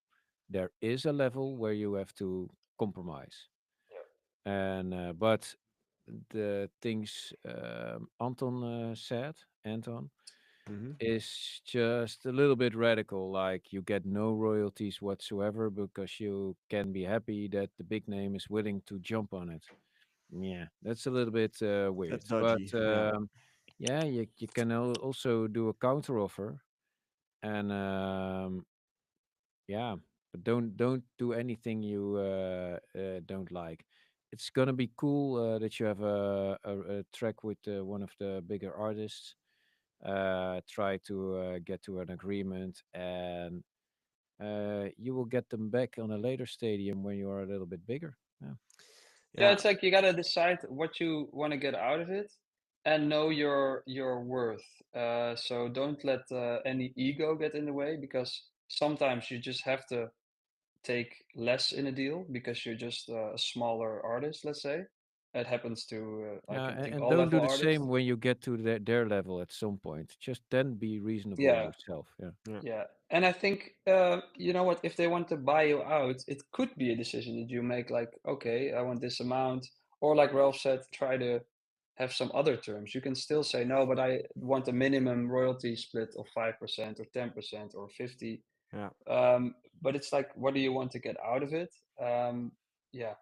there is a level where you have to compromise. And but the things Anton said, Anton, Hmm. is just a little bit radical. Like you get no royalties whatsoever because you can be happy that the big name is willing to jump on it. Yeah, that's a little bit weird. That's But dodgy. Yeah. yeah, you can also do a counter offer, and yeah, but don't do anything you don't like. It's gonna be cool that you have a track with one of the bigger artists. Try to get to an agreement, and you will get them back on a later stadium when you are a little bit bigger. Yeah. Yeah, Yeah. it's like you gotta decide what you want to get out of it and know your worth. So don't let any ego get in the way, because sometimes you just have to take less in a deal because you're just a smaller artist, let's say. It happens to I Yeah, can think and all don't do level the artists. same when you get to their level at some point. Just then be reasonable Yeah, yourself. Yeah. Yeah. yeah. And I think you know what, if they want to buy you out, it could be a decision that you make, like, okay, I want this amount, or like Ralph said, try to have some other terms. You can still say no, but I want a minimum royalty split of 5% or 10% or 50. Yeah. But it's like, what do you want to get out of it? Yeah,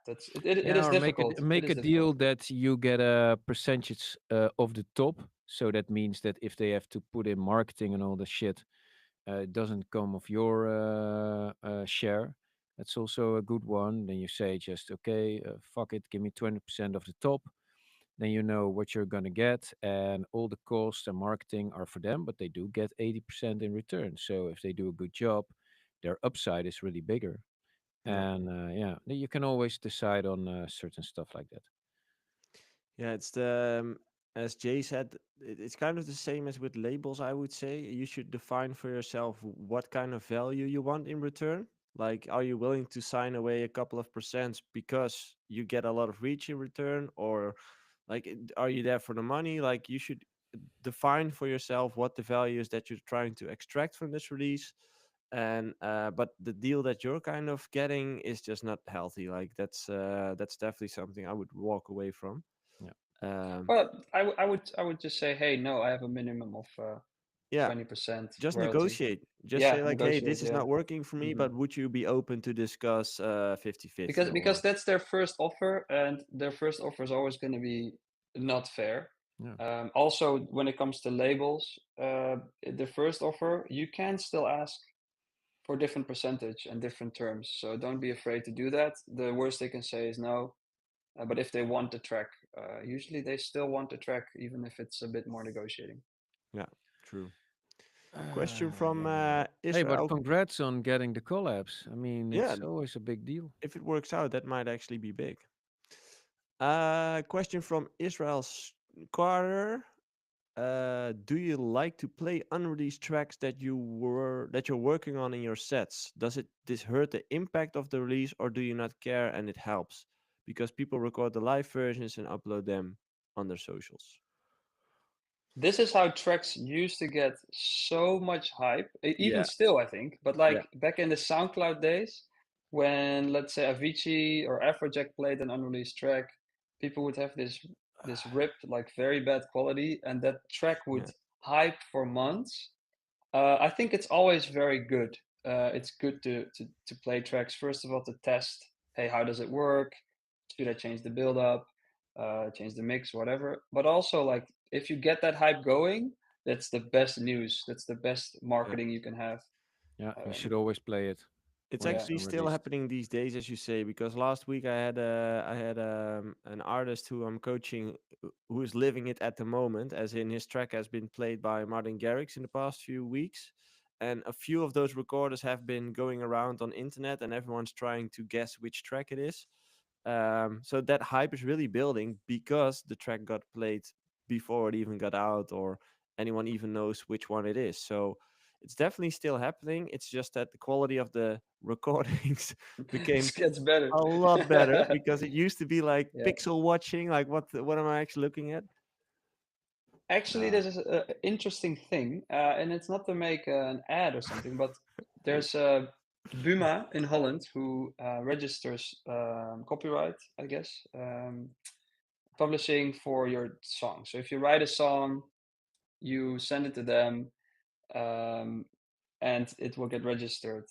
it Yeah, is or difficult. It make is a deal difficult. that you get a percentage of the top. So that means that if they have to put in marketing and all the shit, it doesn't come of your share. That's also a good one. Then you say just okay, fuck it, give me 20% of the top. Then you know what you're gonna get, and all the costs and marketing are for them, but they do get 80% in return. So if they do a good job, their upside is really bigger. Yeah. And yeah, you can always decide on certain stuff like that. Yeah, it's the as Jay said, it's kind of the same as with labels. I would say you should define for yourself what kind of value you want in return. Like, are you willing to sign away a couple of percents because you get a lot of reach in return, or like, are you there for the money? Like, you should define for yourself what the value is that you're trying to extract from this release. And but the deal that you're kind of getting is just not healthy. Like, that's definitely something I would walk away from. Yeah. Um, Well, I would just say, hey, no, I have a minimum of yeah, 20% just royalty. negotiate. Just Yeah, say like, hey, negotiate. this is Yeah. not working for me, Hmm. but would you be open to discuss 50-50 Because or that's their first offer, and their first offer is always going to be not fair. Yeah. Also, when it comes to labels, the first offer you can still ask for different percentage and different terms. So don't be afraid to do that. The worst they can say is no. But if they want the track, usually they still want the track, even if it's a bit more negotiating. yeah, true. Question from Yeah. Hey, but Israel. congrats on getting the collabs. I mean, Yeah, it's always a big deal. if it works out, that might actually be big. Question from Israel Squarer. Do you like to play unreleased tracks that you're working on in your sets? Does it this hurt the impact of the release, or do you not care and it helps because people record the live versions and upload them on their socials? This is how tracks used to get so much hype, even Yeah, still, I think. But yeah, like back in the SoundCloud days, when let's say Avicii or Afrojack played an unreleased track, people would have this ripped, like very bad quality, and that track would yeah, hype for months. I think it's always very good. It's good to play tracks first of all to test. Hey, how does it work? Should I change the build up, change the mix, whatever? But also, like, if you get that hype going, that's the best news. That's the best yeah. marketing you can have. Yeah, you should Um, always play it. It's when the actually song still released. happening these days, as you say, because last week I had an artist who I'm coaching who is living it at the moment, as in his track has been played by Martin Garrix in the past few weeks, and a few of those recorders have been going around on internet, and everyone's trying to guess which track it is. So that hype is really building because the track got played before it even got out, or anyone even knows which one it is. So it's definitely still happening. It's just that the quality of the recordings became It gets better. a lot better because it used to be like Yeah. pixel watching, like what am I actually looking at? Actually, Nah. this is an interesting thing, and it's not to make an ad or something, but there's Buma in Holland who registers copyright, I guess, publishing for your song. So if you write a song, you send it to them, and it will get registered.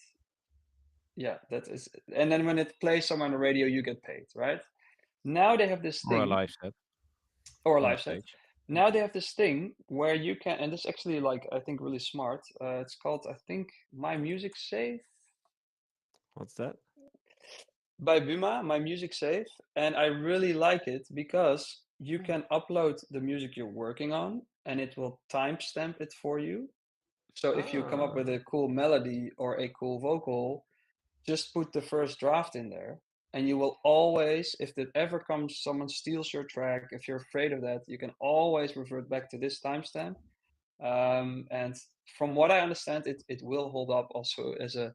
Yeah, that is, and then when it plays somewhere on the radio, you get paid, right? Now they have this Or a thing, live set or a on live set. stage. Now they have this thing where you can, and this is actually like I think really smart. It's called I think My Music Safe What's that? by Buma, My Music Safe, and I really like it because you can upload the music you're working on, and it will timestamp it for you. So if you come up with Ah, a cool melody or a cool vocal, just put the first draft in there, and you will always, if it ever comes someone steals your track, if you're afraid of that, you can always revert back to this timestamp. And from what I understand, it will hold up also as a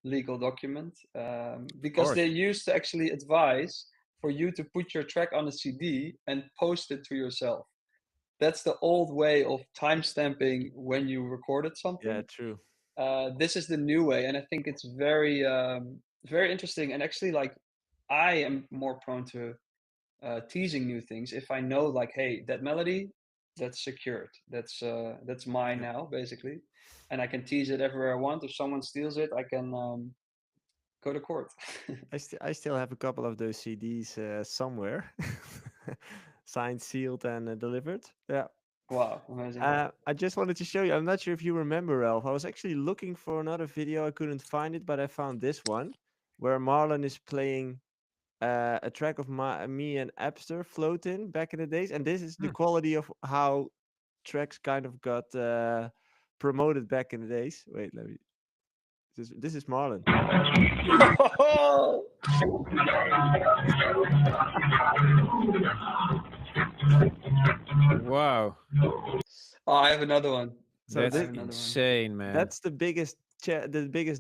legal document, Of because course. they used to actually advise for you to put your track on a CD and post it to yourself. That's the old way of timestamping when you recorded yeah, something. true. This is the new way, and I think it's very very interesting. And actually, like, I am more prone to teasing new things if I know, like, hey, that melody, that's secured, that's mine Yep. now, basically, and I can tease it everywhere I want. If someone steals it, I can go to court. I still have a couple of those CDs somewhere, signed, sealed, and delivered. Yeah. Wow, amazing. I just wanted to show you. I'm not sure if you remember, Ralph. I was actually looking for another video. I couldn't find it, but I found this one where Marlon is playing a track of me and Abster floating back in the days, and this is the Hmm. quality of how tracks kind of got promoted back in the days. Wait, let me. This is Marlon. Oh, Wow, I have another one. So that's I this, have another one. insane, man. that's the biggest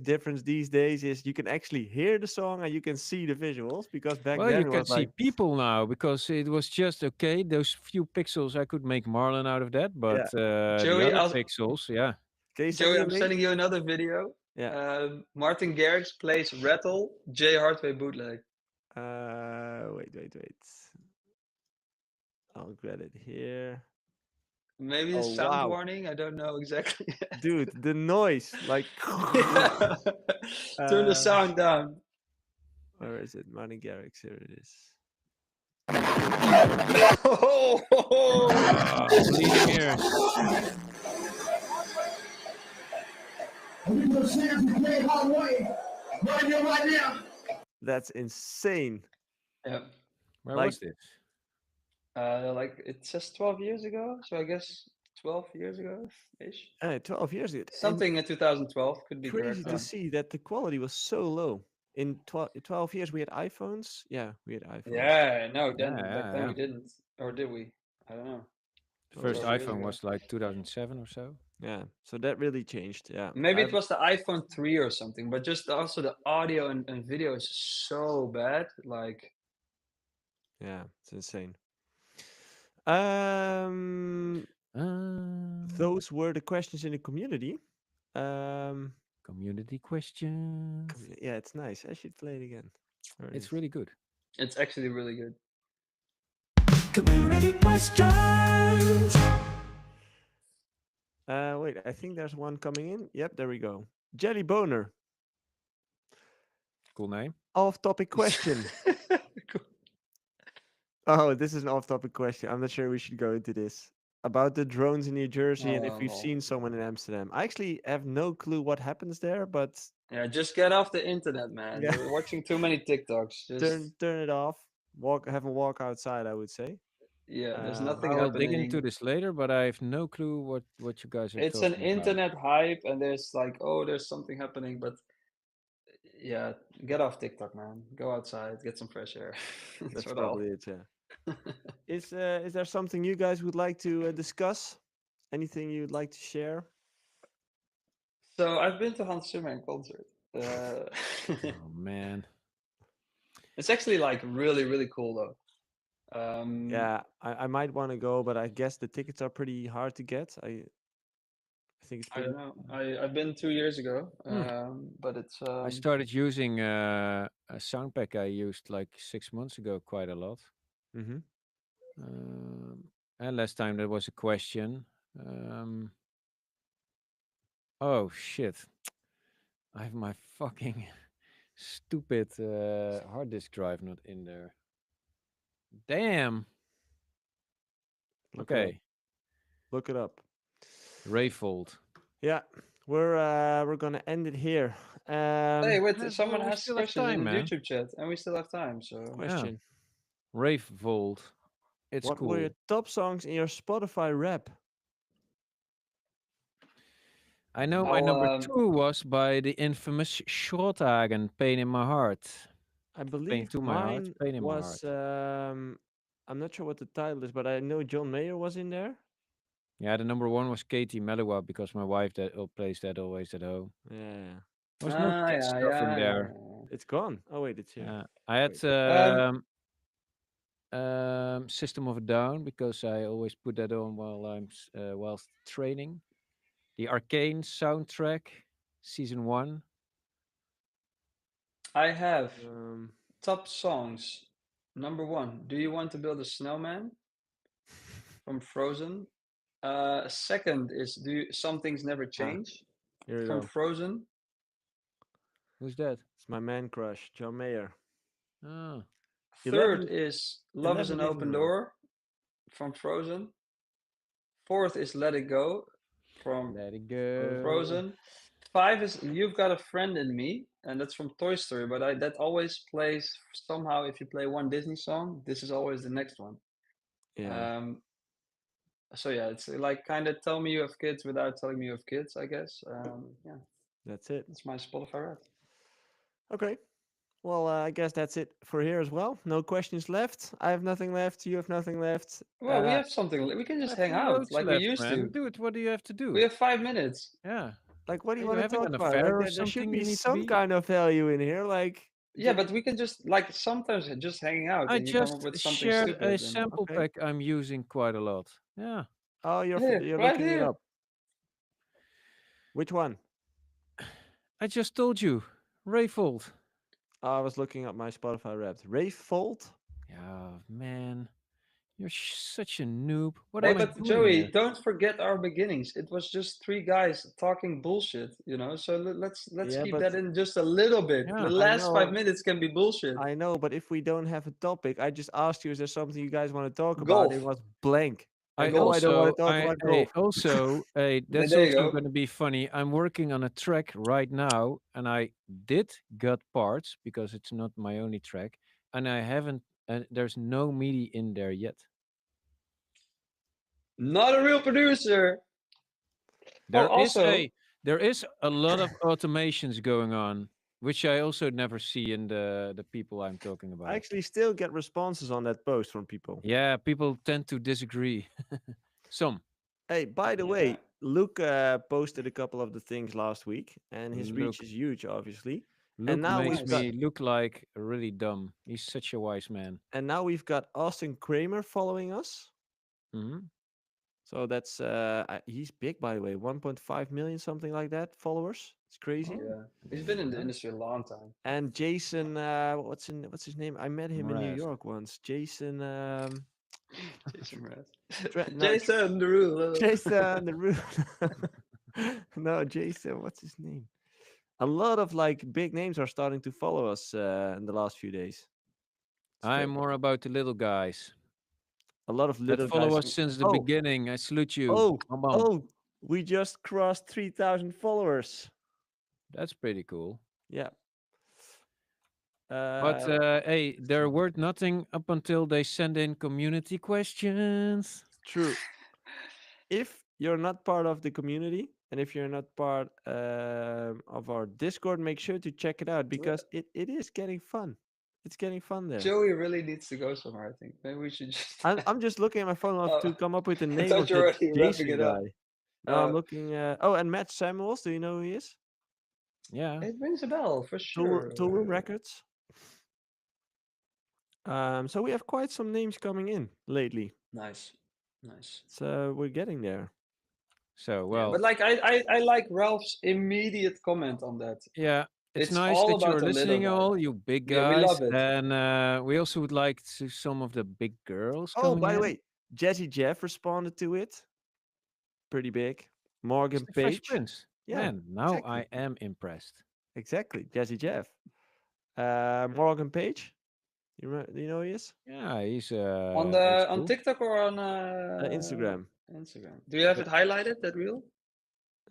difference these days is you can actually hear the song and you can see the visuals, because back Well, then you it can was see like, people now because it was just okay. Those few pixels, I could make Marlon out of that, but the Joey, other I'll, pixels, yeah. can you send Joey, me a I'm link? sending you another video. Yeah. Martin Garrix plays Rattle, J Hardway bootleg. Wait. I'll get it here. Maybe a Oh sound wow, warning. I don't know exactly. dude, the noise, like, Yeah. Turn the uh, sound down. where is it? Martin Garrix, here it is. Bleeding ears. We gonna see if you play Hardway right here, right now. That's insane. Yeah. Where Like- was this? Like it says 12 years ago, so I guess 12 years ago ish. 12 years ago. And Something in 2012 could be crazy correct. to see that the quality was so low. In 12 years, we had iPhones. Yeah, we had iPhones. Yeah, no, then Yeah, back yeah, then yeah. we didn't, or did we? I don't know. The first 12 years iPhone ago. was like 2007 or so. Yeah, so that really changed. Yeah, Maybe it I've- was the iPhone 3 or something, but just also the audio and video is so bad. Like, yeah, it's insane. Um, those were the questions in the community. Community questions. Yeah, it's nice. I should play it again. Where it It's is. really good. it's actually really good. Community questions. Wait, I think there's one coming in. Yep, there we go. Jelly Boner, Cool name. off-topic question. Cool. Oh, this is an off-topic question. I'm not sure we should go into this. About the drones in New Jersey and if we've Oh. seen someone in Amsterdam. I actually have no clue what happens there, but Yeah, just get off the internet, man. Yeah. You're watching too many TikToks. Just Turn it off. Have a walk outside, I would say. yeah, there's Um, nothing I will dig into happening. this later, but I have no clue what you guys are It's an talking about. internet hype, and there's like, oh, there's something happening, but yeah, get off TikTok, man. Go outside, get some fresh air. That's that's what probably it. Yeah. Is there something you guys would like to discuss? Anything you'd like to share? So I've been to Hans Zimmer in concert. Oh man. It's actually like really, really cool though. Yeah, I might want to go, but I guess the tickets are pretty hard to get. I think it's I pretty. don't know. I've been 2 years ago, but it's I started using a sound pack I used like 6 months ago quite a lot. Mm-hmm. And last time there was a question. Oh shit. I have my fucking stupid hard disk drive not in there. Damn. Look it up. Okay. Look it up. Rayfold. Yeah, we're gonna end it here. hey, wait, well, someone we has still have questions time, in the man. YouTube chat, and we still have time. So Question: Rayfold. It's what were cool. your top songs in your Spotify rap? I know my I'll, number 2 was by the infamous Schrotthagen, Pain in My Heart. I Pain believe to my heart, mine pain in my was. heart. I'm not sure what the title is, but I know John Mayer was in there. Yeah, the number 1 was Katie Melua because my wife that plays that always at home. Yeah, There was no kid yeah, stuff in yeah, there. it's gone. Oh wait, it's here. I had Um, System of a Down because I always put that on while I'm whilst training. The Arcane soundtrack, season 1. I have Um, top songs. Number 1, Do You Want to Build a Snowman from Frozen. Second is Some Things Never Change here we from go. Frozen. Who's that? It's my man crush, John Mayer. Oh, Third 11 is Love is 11 an days in a Open row. Door from Frozen. Fourth is Let It Go from let it go. Frozen. 5 is You've Got a Friend in Me, and that's from Toy Story. But that always plays somehow. If you play one Disney song, this is always the next one. Yeah, So yeah, it's like kind of tell me you have kids without telling me you have kids, I guess. Yeah, that's it. that's my Spotify rap. Okay. Well, I guess that's it for here as well. No questions left. I have nothing left. You have nothing left. Well, we have something. We can just Have hang out loads like we left, used man. to. Do it. What do you have to do? We have 5 minutes. Yeah. Like, what do Are you you want to having talk an about? affair Like, or there should something be you need to some be? kind of value in here. Like, Yeah, but we can just like sometimes just hanging out I and you come up just with something shared stupid. a And... sample Okay. pack I'm using quite a lot. Yeah. oh, Here, you're right looking it here. up. Which one? I just told you. Rayfold. Oh, I was looking up my Spotify Wrapped. Ray Fold. Yeah, man. You're such a noob. What Hey, am I but doing Joey, here? don't forget our beginnings. It was just 3 guys talking bullshit, So let's Yeah, keep but that in just a little bit. Yeah. The I last 5 know. minutes can be bullshit. I know, but if we don't have a topic, I just asked you, is there something you guys want to talk about? Golf. It was blank. I I know I don't want to talk I about golf. that's There you also go. going to be funny. I'm working on a track right now, and I did gut parts because it's not my only track, and I haven't. There's no MIDI in there yet. Not a real producer. There is also, a lot of automations going on, which I also never see in the people I'm talking about. I actually still get responses on that post from people. Yeah, people tend to disagree. Some. Hey, by the Yeah. way, Luke posted a couple of the things last week, and his reach Luke. is huge, obviously. Luke now makes we've me look like really dumb. He's such a wise man. And now we've got Austin Kramer following us. Hmm. So that's he's big, by the way, 1.5 million, something like that, followers. It's crazy. yeah, he's been in the Yeah. industry a long time. And Jason, what's his name? I met him in New Mraz. York once. Jason, Jason Mraz. No, Jason Derulo. Jason the No, Jason, what's his name? A lot of like big names are starting to follow us in the last few days. I'm more about the little guys A lot of that little follow guys. us since the Oh, beginning. I salute you. Oh, Bam, bam. oh, we just crossed 3,000 followers. That's pretty cool. Yeah. But hey, they're worth nothing up until they send in community questions. True. If you're not part of the community and if you're not part of our Discord, make sure to check it out because it is getting fun. It's getting fun there. Joey really needs to go somewhere, I think. Maybe we should just. I'm just looking at my phone Oh, to come up with the I name thought of you the were already wrapping Jason it up. guy. No, I'm looking. Oh, and Matt Samuels. Do you know who he is? Yeah. It rings a bell for sure. Tool Room Records. So we have quite some names coming in lately. Nice. Nice. So we're getting there. So Yeah, well, but like I like Ralph's immediate comment on that. yeah, it's It's nice all that you about are the little listening, guy. all you big Yeah, we guys, love it. and we also would like to some of the big girls. Oh, coming by the in. way, Jazzy Jeff responded to it. Pretty big. It's Morgan the Fresh Page. Prince. Yeah, Man, now exactly. I am impressed. Exactly. Jazzy Jeff. Morgan Page. Do you know who he is? Yeah, he's On old on school. TikTok or on Instagram. Instagram. Do you have it highlighted, that reel?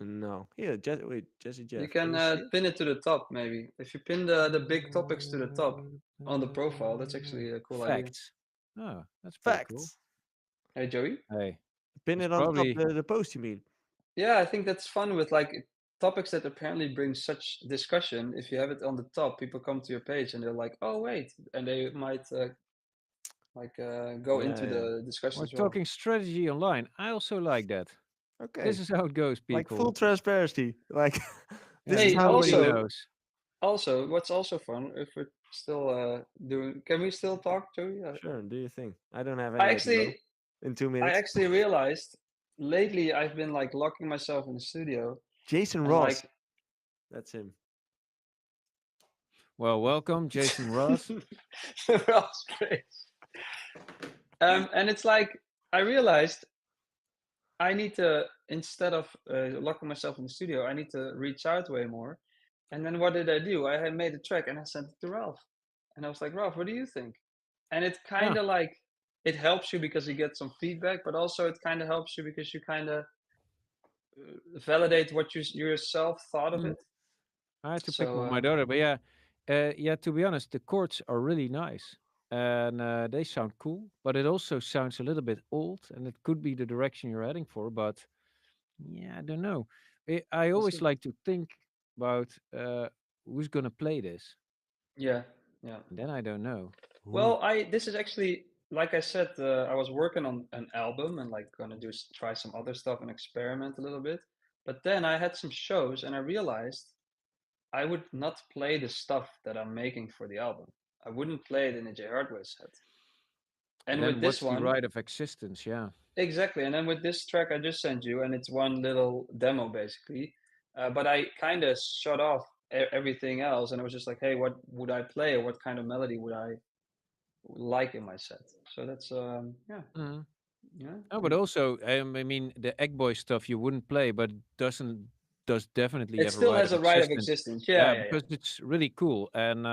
No. Here, Jazzy Jeff. You can you see it? pin it to the top, maybe. If you pin the big topics to the top on the profile, that's actually a cool idea. Facts. Oh, that's pretty cool. Facts. Hey, Joey? Hey, Pin it's it on probably top the post, you mean? Yeah, I think that's fun with like topics that apparently bring such discussion. If you have it on the top, people come to your page and they're like, "Oh, wait," and they might go into Yeah. the discussion we're as well. talking strategy online. I also like that. Okay. This is how it goes, people. Like full transparency. Like this Hey, is how nobody we also- knows. Also, what's also fun, if we're still doing, can we still talk, Joey? Sure, do your thing. I don't have I anywhere to go actually, in 2 I minutes. actually realized lately I've been like locking myself in the studio. Jason and, Ross. like, That's him. Well, welcome, Jason Ross. Ross Grace. And it's like I realized I need to, instead of locking myself in the studio, I need to reach out way more. And then what did I do? I had made a track and I sent it to Ralph. And I was like, Ralph, what do you think? And it kind of like, it helps you because you get some feedback, but also it kind of helps you because you kind of validate what you yourself thought of Mm. it. I had to pick So, with my daughter, but yeah. To be honest, the chords are really nice and they sound cool, but it also sounds a little bit old, and it could be the direction you're heading for. But yeah, I don't know. I We'll always see. like to think about who's gonna play this, Yeah. and then I don't know. Well, this is actually, like I said, I was working on an album and like gonna try some other stuff and experiment a little bit. But then I had some shows and I realized I would not play the stuff that I'm making for the album. I wouldn't play it in a J Hardway set. And then with what's this one, the right of existence? Yeah. exactly. And then with this track I just sent you, and it's one little demo basically. But I kind of shut off everything else, and it was just like, hey, what would I play, or what kind of melody would I like in my set? So that's yeah. Mhm. Yeah. Oh, but also, I mean, the Egg Boy stuff you wouldn't play, but does definitely It have a still right has of a right of existence. existence. Yeah, yeah, because it's really cool, and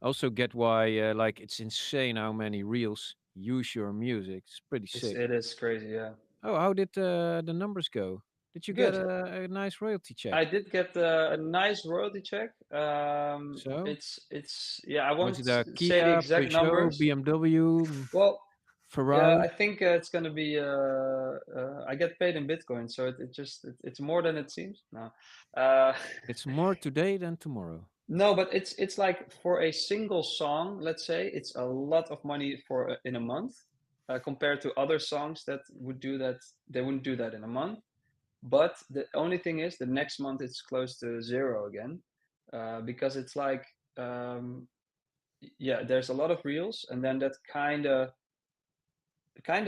also get why like it's insane how many reels use your music. It's pretty sick. It is crazy. Yeah. Oh, how did the numbers go? Did you get Good. a nice royalty check? I did get a nice royalty check. So? It's yeah. I Was won't it a say the Kia, exact Peugeot, numbers. BMW, Well, Ferrari? yeah, I think it's gonna be. I get paid in Bitcoin, so it's more than it seems. No, It's more today than tomorrow. no, but it's like for a single song. Let's say it's a lot of money for in a month, compared to other songs that would do that. They wouldn't do that in a month. But the only thing is, the next month it's close to zero again, because it's like, yeah, there's a lot of reels, and then that kind of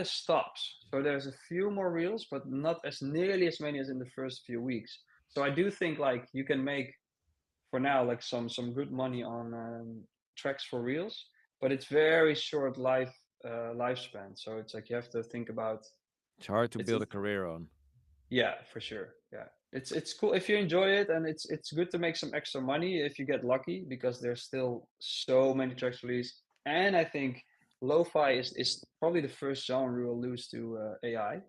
stops. So there's a few more reels, but not as nearly as many as in the first few weeks. So I do think like you can make for now like some good money on tracks for reels, but it's very short lifespan. So it's like you have to think about. It's hard to It's build a career on. Yeah, for sure. Yeah, it's cool if you enjoy it, and it's good to make some extra money if you get lucky, because there's still so many tracks released. And I think lo-fi is probably the first genre we will lose to AI.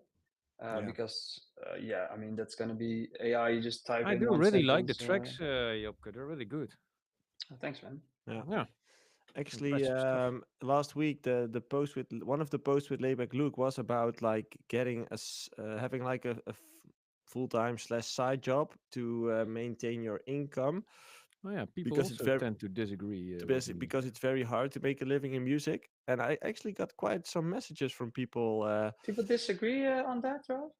Yeah. because yeah, I mean that's gonna be AI. You just type I in do one really like the sentence. tracks, Jopke. They're really good. Thanks, man. Yeah. Yeah, Actually, impressive stuff. last week the post with one of the posts with Layback Luke was about like getting having like a full time slash side job to maintain your income Oh yeah, people because it's also very tend to disagree with me. because it's very hard to make a living in music. And I actually got quite some messages from people. People disagree on that, Rob?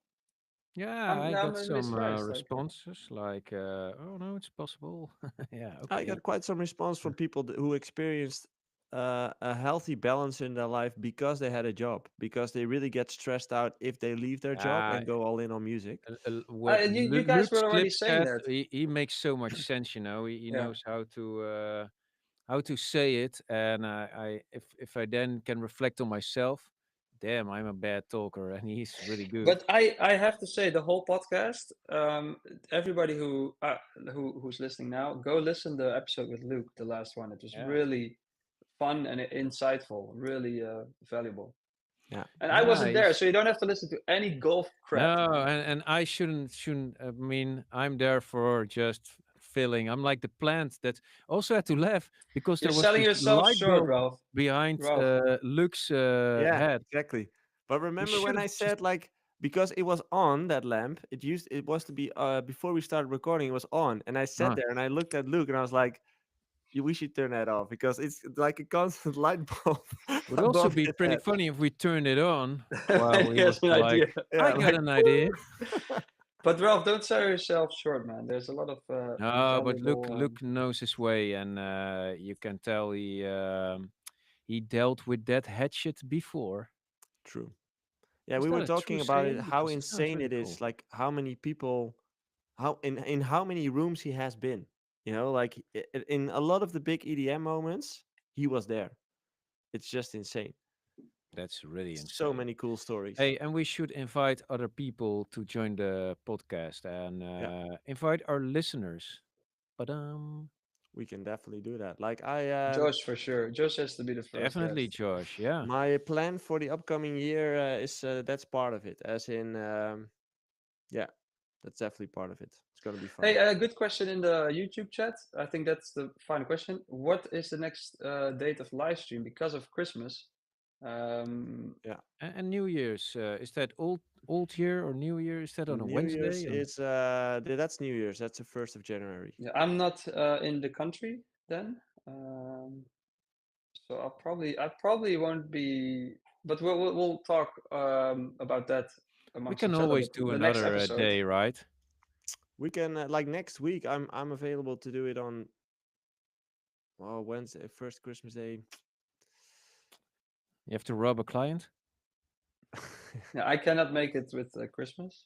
Yeah, I I'm got really some surprised. Like, responses like, "Oh no, it's possible." Yeah, I okay. got quite some response from people who experienced a healthy balance in their life because they had a job, because they really get stressed out if they leave their job Uh, and go all in on music. what you guys Luke's were already clip saying said, that. he makes so much sense. You know, he Yeah. knows how to say it, and if I then can reflect on myself, damn, I'm a bad talker, and he's really good. But I have to say the whole podcast. Everybody who's listening now, go listen the episode with Luke, the last one. It was Yeah. really fun and insightful, really valuable. Yeah. And I Yeah, wasn't there, he's so you don't have to listen to any golf crap. no, Man. and I shouldn't. I mean, I'm there for just filling. I'm like the plant that also had to laugh because You're there was selling this yourself light short, bulb Ralph. behind Ralph. Luke's Yeah, head. exactly. But We remember should when have I just said like because it was on that lamp, it was to be before we started recording, it was on, and I sat uh, there and I looked at Luke and I was like, we should turn that off because it's like a constant light bulb would also above be his pretty head. funny if we turned it on while he was Here's an like, idea. Yeah, "I got like an idea." But Ralph, don't sell yourself short, man. There's a lot of No, but valuable. Luke knows his way, and you can tell he dealt with that hatchet before. true. Yeah, Is we that were a true talking about it, saying? how Because it sounds insane really it cool. is, like how many people, how in how many rooms he has been. You know, like in a lot of the big EDM moments, he was there. It's just insane. That's really So insane. many cool stories. Hey, and we should invite other people to join the podcast and Yeah, invite our listeners. But we can definitely do that. Like I, Josh for sure. Josh has to be the first definitely, guest. Josh. Yeah. my plan for the upcoming year is that's part of it. As in, yeah, that's definitely part of it. It's gonna be fun. Hey, a good question in the YouTube chat. I think that's the final question. What is the next date of live stream because of Christmas? Yeah, And New Year's, is that old year or New Year? Is that on a New Year's Wednesday? is that's New Year's. That's the 1st of January. yeah, I'm not in the country then, so I probably won't be. But we'll talk about that We amongst can each other. always But do the next another episode, day, right? We can like next week. I'm available to do it on Wednesday, first Christmas Day. You have to rob a client. yeah, I cannot make it with Christmas.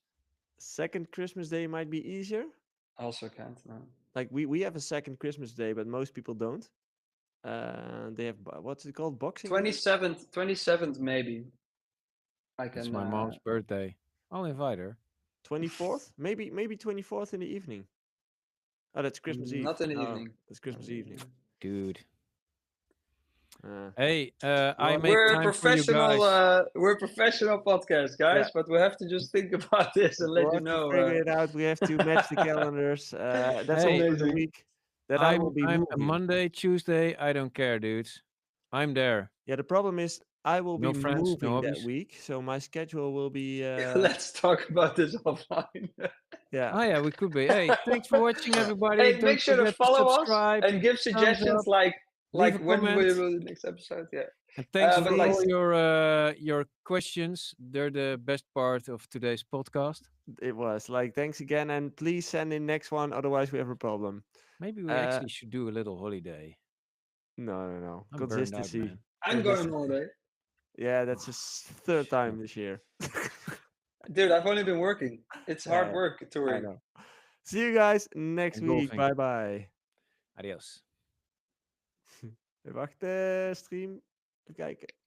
Second Christmas Day might be easier. I also can't. No. Like we have a second Christmas Day, but most people don't. They have what's it called, Boxing Day? 27th maybe. I It's can. my mom's birthday. I'll invite her. 24th, maybe 24th in the evening. Oh, that's Christmas Eve. Not in the No, evening. that's Christmas evening. Dude. Uh, Hey, I Well, make We're a time for you professional. guys. We're a professional podcast, guys. Yeah. But we have to just think about this and we'll let you have to know. figure it out. We have to match the calendars. That's Hey, also the Amazing. week that I will be I'm a moving. Monday, Tuesday. I don't care, dudes. I'm there. Yeah, the problem is I will No be friends, no moving that hobbies. week, so my schedule will be Let's talk about this offline. yeah. Oh yeah, we could be. Hey, thanks for watching, everybody. Hey, Don't make sure to forget to follow us subscribe, and give thumbs suggestions, up, like leave a when we comment, will do the next episode. Yeah. and thanks but for like, all your questions. They're the best part of today's podcast. It was like thanks again, and please send in next one. Otherwise, we have a problem. Maybe we Uh, actually should do a little holiday. no. I'm burned out, Consistency. man. I'm going on holiday. Yeah, that's his third time this year. Dude, I've only been working. It's hard Yeah, work I touring. know. See you guys next And week. golfing. Bye bye. Adios. Wacht, stream. Even kijken.